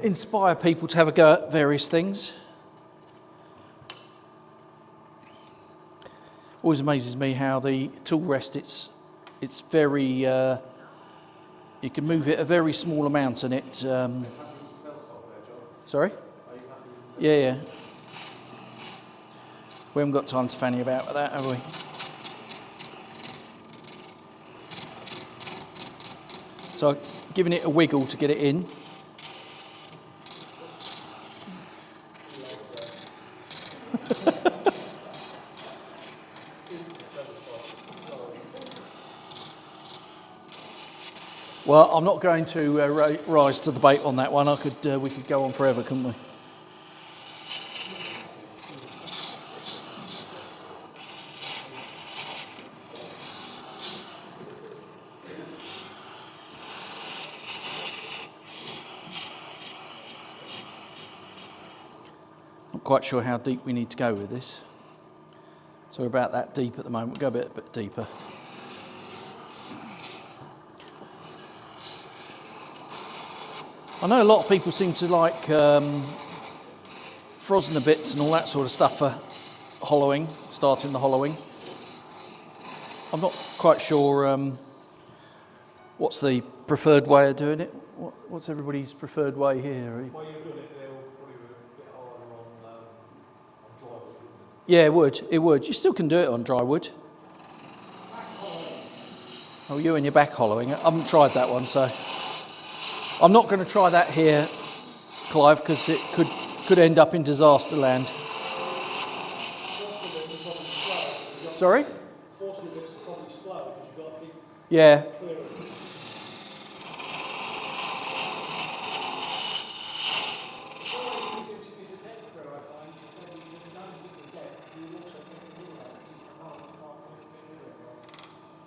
inspire people to have a go at various things. Always amazes me how the tool rest, it's very, you can move it a very small amount and it, sorry? Yeah. We haven't got time to fanny about with that, have we? So giving it a wiggle to get it in. Well, I'm not going to rise to the bait on that one. We could go on forever, couldn't we? Not quite sure how deep we need to go with this. So we're about that deep at the moment. We'll go a bit deeper. I know a lot of people seem to like Frosner bits and all that sort of stuff for hollowing, starting the hollowing. I'm not quite sure what's the preferred way of doing it. What's everybody's preferred way here? While you're doing it, they'll probably get harder on dry wood. Yeah, it would. You still can do it on dry wood. Oh, you and your back hollowing. I haven't tried that one, so I'm not going to try that here, Clive, because it could end up in disaster land. Sorry? Fortunately, it's probably slow because you've got to keep Yeah. clearing.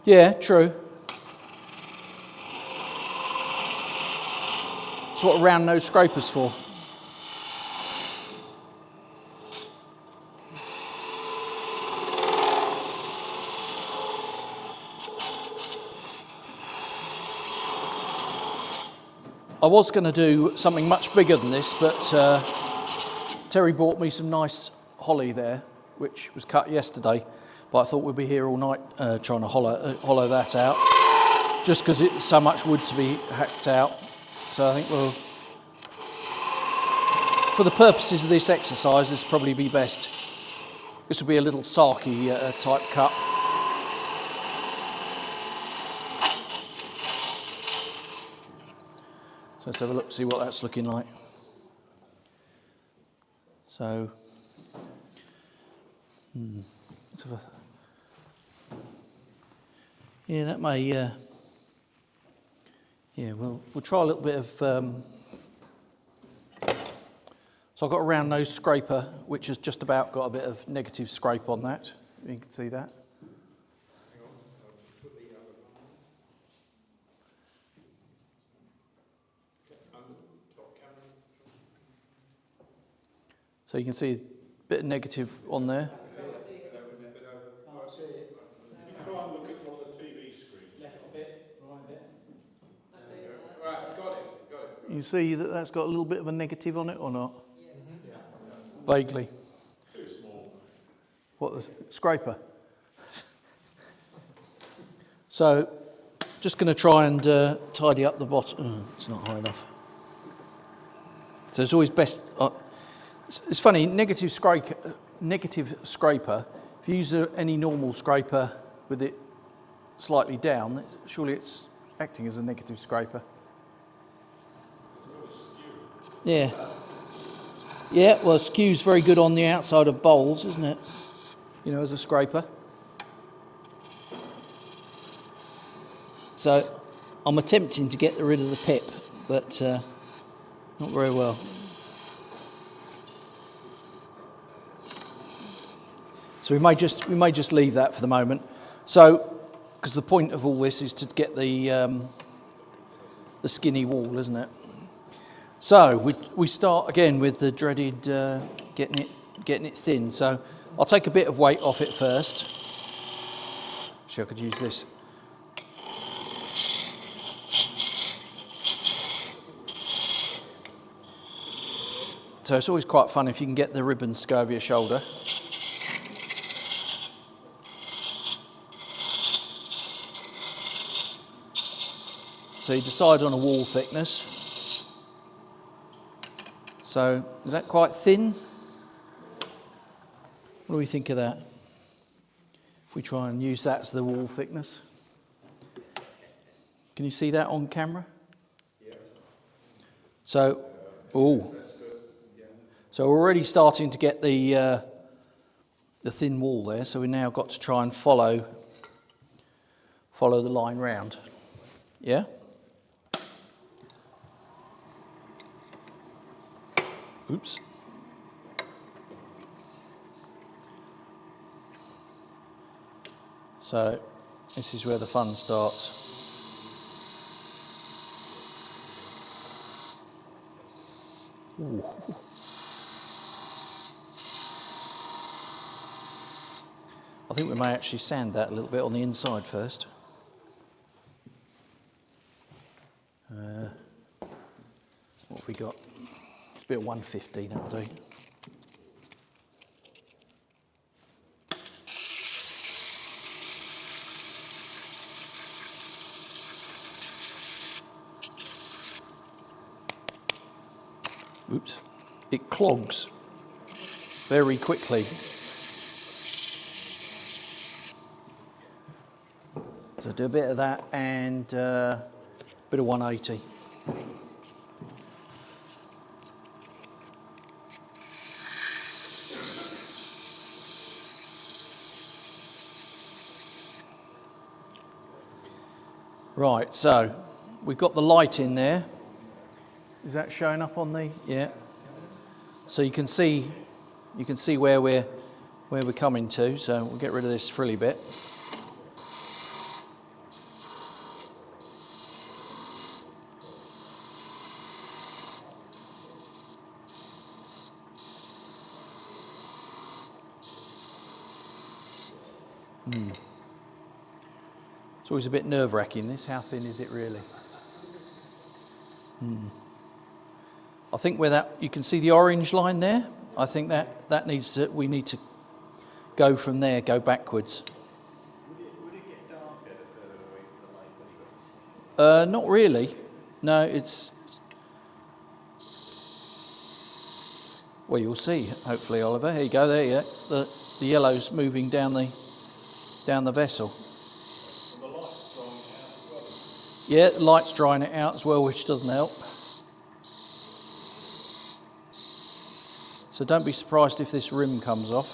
Yeah, true. That's what a round nose scraper's for. I was going to do something much bigger than this, but Terry bought me some nice holly there, which was cut yesterday. But I thought we'd be here all night trying to hollow that out, just because it's so much wood to be hacked out. So I think for the purposes of this exercise, this will probably be best. This will be a little sarky type cut. So let's have a look, see what that's looking like. So, let's have a. Yeah, that may. Yeah, we'll try a little bit of. So So I've got a round nose scraper, which has just about got a bit of negative scrape on that. You can see that. So you can see a bit of negative on there. Try and look at one of the TV screens. Left a bit, right a bit. Right, got it. You see that that's got a little bit of a negative on it or not? Vaguely. Too small. What, the scraper? So, just going to try and tidy up the bottom. Oh, it's not high enough. So it's always best. It's funny, negative scraper. If you use any normal scraper with it slightly down, surely it's acting as a negative scraper. Yeah. Yeah, well, skew's very good on the outside of bowls, isn't it? You know, as a scraper. So I'm attempting to get rid of the pip, but not very well. So we may just leave that for the moment. So, because the point of all this is to get the skinny wall, isn't it? So we start again with the dreaded getting it thin. So I'll take a bit of weight off it first. Actually, I could use this. So it's always quite fun if you can get the ribbons to go over your shoulder. So you decide on a wall thickness. So is that quite thin? What do we think of that? If we try and use that as the wall thickness. Can you see that on camera? Yeah. So, so we're already starting to get the thin wall there. So we now got to try and follow the line round. Yeah. Oops. So this is where the fun starts. Ooh. I think we may actually sand that a little bit on the inside first. What have we got? It's a bit of 150, that'll do. Oops. It clogs very quickly. So do a bit of that and a bit of 180. Right, so we've got the light in there. Is that showing up on the? Yeah. So you can see where we're coming to. So we'll get rid of this frilly bit. It's always a bit nerve-wracking, this. How thin is it really? I think where that, you can see the orange line there. I think that needs to, we need to go from there, go backwards. Would it get darker the further away from the light anyway? Not really. No, it's, well, you'll see, hopefully, Oliver. Here you go, there you go. The yellow's moving down the vessel. Yeah, the light's drying it out as well, which doesn't help. So don't be surprised if this rim comes off.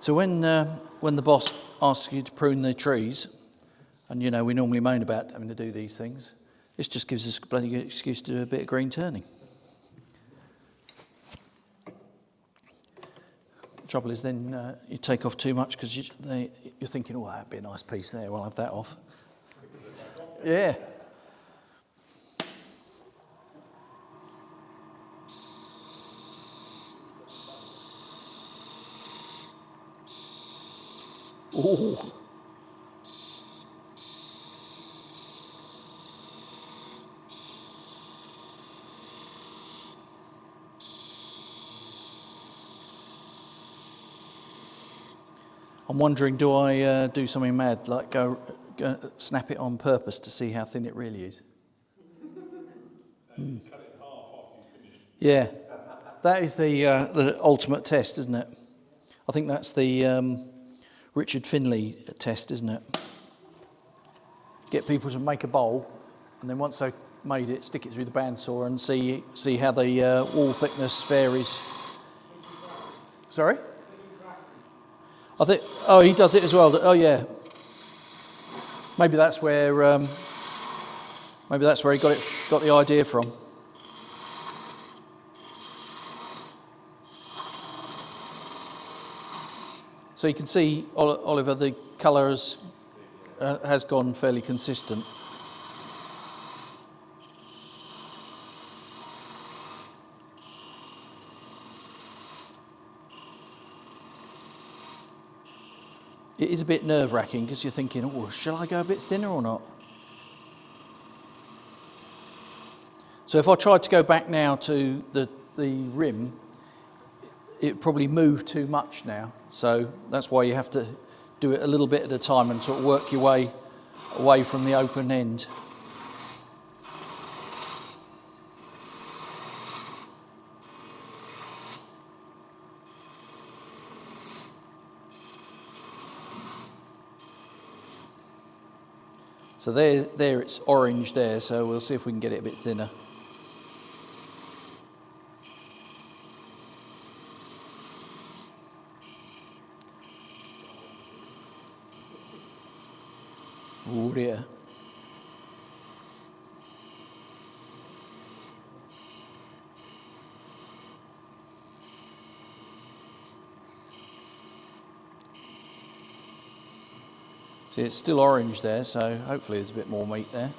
So when the boss asks you to prune the trees, and you know we normally moan about having to do these things, this just gives us a bloody good excuse to do a bit of green turning. The trouble is then you take off too much because you're thinking, oh, that'd be a nice piece there, we'll have that off. Yeah. Ooh. I'm wondering, do I do something mad, like go snap it on purpose to see how thin it really is? And cut it in half after you've finished. Yeah, that is the ultimate test, isn't it? I think that's the Richard Finlay test, isn't it? Get people to make a bowl, and then once they've made it, stick it through the bandsaw and see how the wall thickness varies. Sorry? I think. Oh, he does it as well. Oh, yeah. Maybe that's where he got the idea from. So you can see, Oliver, the colour has gone fairly consistent. It is a bit nerve-wracking because you're thinking, oh, shall I go a bit thinner or not? So if I tried to go back now to the rim, it probably moved too much now. So that's why you have to do it a little bit at a time and sort of work your way away from the open end. So there it's orange there, so we'll see if we can get it a bit thinner. Oh dear. See, it's still orange there, so hopefully there's a bit more meat there.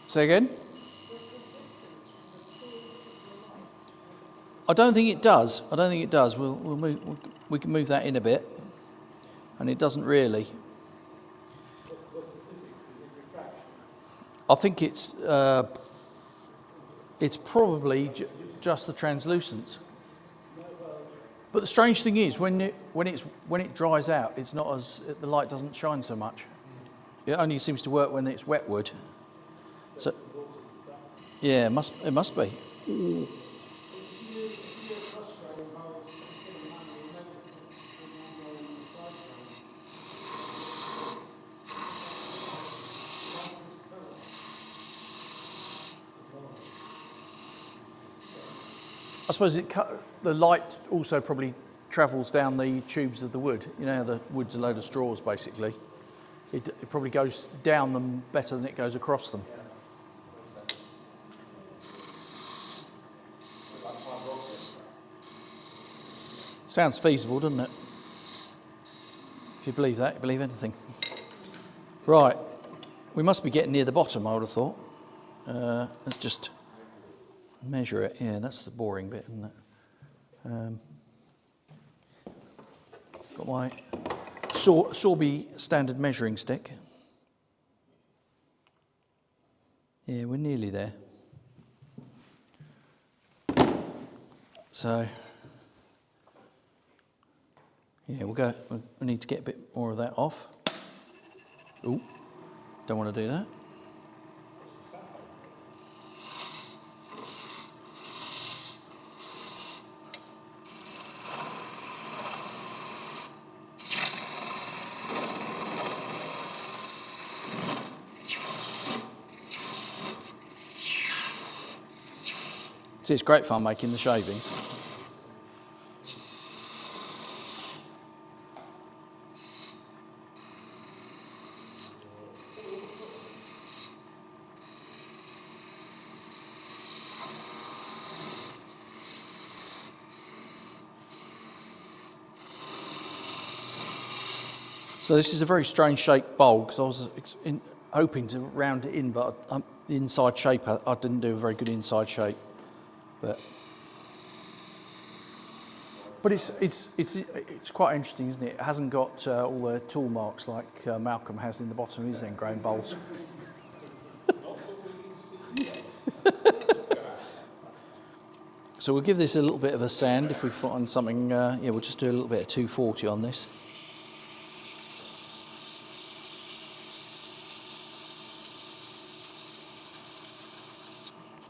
Say again? I don't think it does. I don't think it does. We can move that in a bit, and it doesn't really. I think it's probably just the translucence. But the strange thing is, when it dries out, it's not as the light doesn't shine so much. It only seems to work when it's wet wood. So, yeah, it must be. I suppose the light also probably travels down the tubes of the wood. You know how the wood's a load of straws, basically. It probably goes down them better than it goes across them. Sounds feasible, doesn't it? If you believe that, you believe anything. Right, we must be getting near the bottom, I would have thought. Let's just measure it. Yeah, that's the boring bit, isn't it? Got my Sorby standard measuring stick. Yeah, we're nearly there. So, yeah, we need to get a bit more of that off. Ooh, don't want to do that. See, it's great fun making the shavings. So this is a very strange shaped bowl because I was hoping to round it in, but the inside shape, I didn't do a very good inside shape. But it's quite interesting, isn't it? It hasn't got all the tool marks like Malcolm has in the bottom of his end grain bowls. So we'll give this a little bit of a sand if we find something. Yeah, we'll just do a little bit of 240 on this.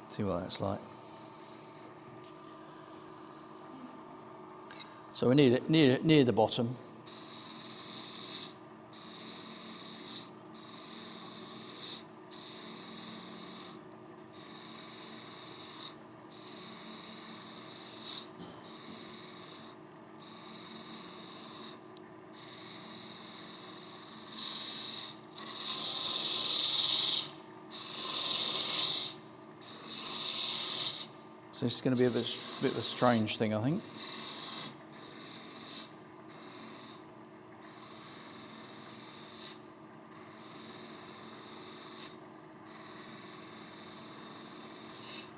See what that's like. So we need it near the bottom. So this is going to be a bit of a strange thing, I think.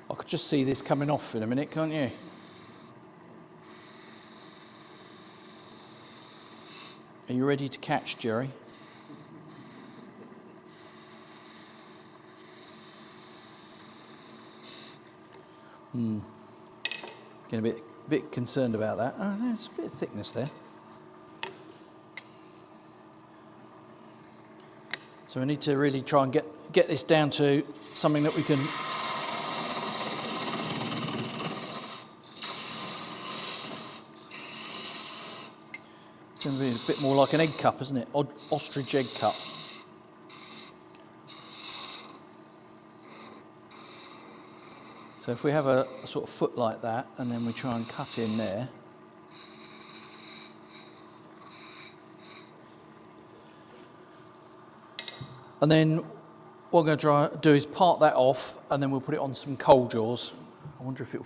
I could just see this coming off in a minute, can't you? Are you ready to catch, Jerry? Getting a bit concerned about that. Oh, there's a bit of thickness there. So we need to really try and get this down to something that we can. It's going to be a bit more like an egg cup, isn't it? Ostrich egg cup. So if we have a sort of foot like that, and then we try and cut in there. And then what I'm going to try to do is part that off, and then we'll put it on some coal jaws. I wonder if it'll.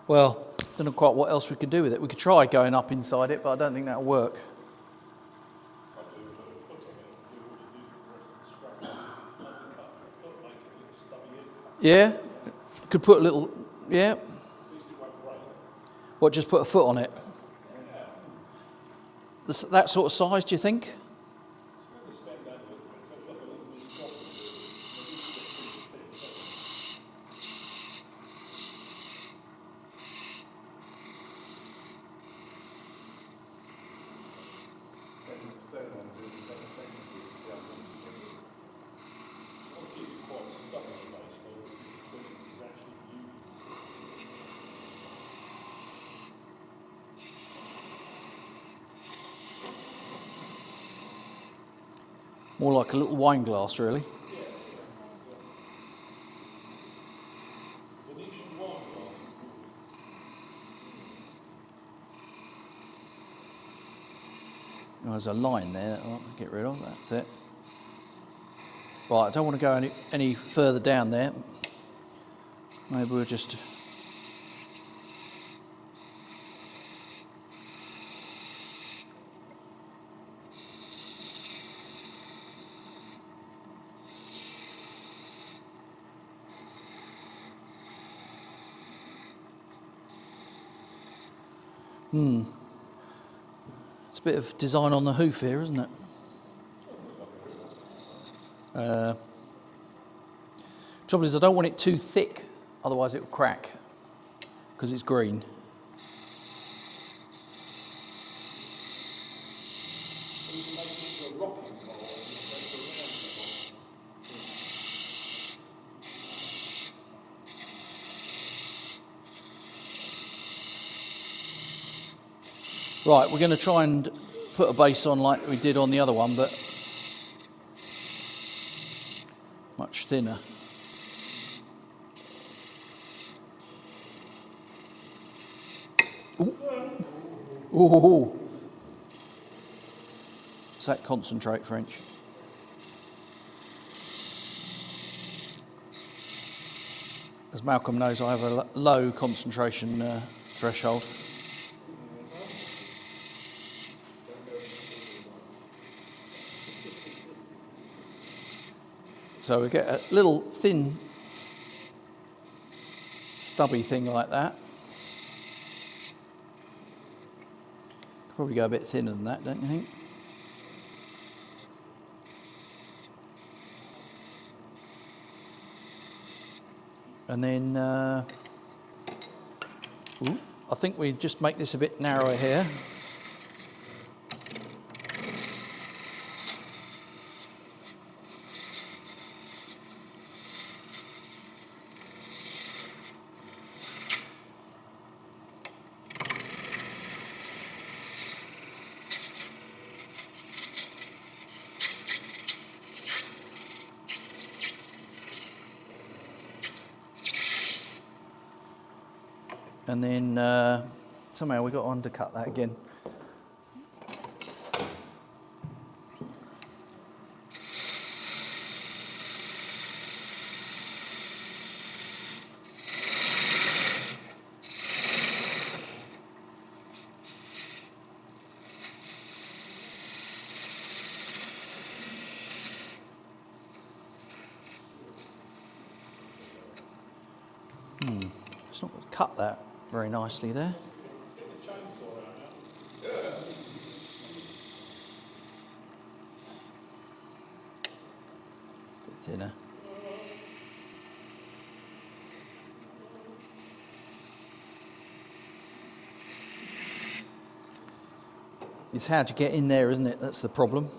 Well, I don't know quite what else we could do with it. We could try going up inside it, but I don't think that'll work. Yeah, could put a little. Yeah. What? Just put a foot on it. That sort of size, do you think? More like a little wine glass, really. Oh, there's a line there that I'll get rid of, that's it. Right, I don't want to go any further down there. Maybe we'll just... It's a bit of design on the hoof here, isn't it? Trouble is, I don't want it too thick, otherwise it will crack, because it's green. Right, we're going to try and put a base on like we did on the other one, but much thinner. Ooh. Ooh. Is that concentrate French? As Malcolm knows, I have a low concentration threshold. So we get a little thin, stubby thing like that. Probably go a bit thinner than that, don't you think? And then, I think we just make this a bit narrower here. And then somehow we got to undercut that again. It's not going to cut that very nicely there. Bit thinner. It's how to get in there, isn't it? That's the problem.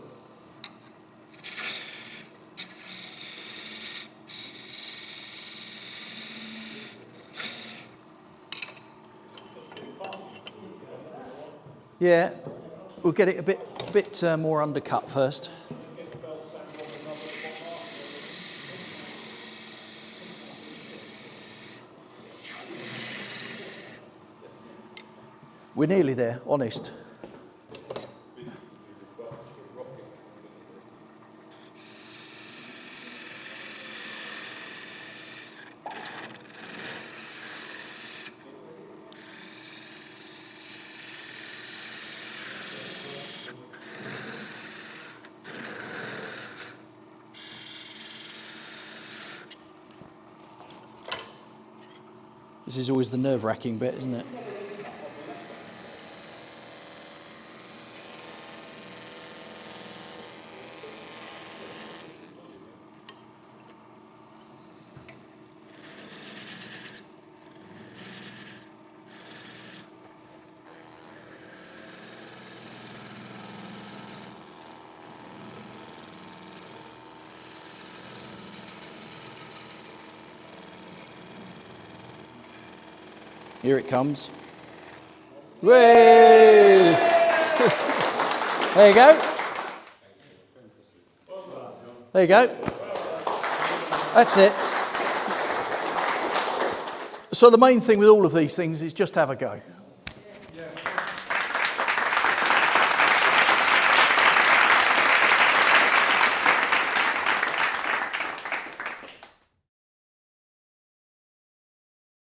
Yeah, we'll get it a bit more undercut first. We're nearly there, honest. This is always the nerve-wracking bit, isn't it? Here it comes. Way! There you go. There you go. That's it. So the main thing with all of these things is just have a go.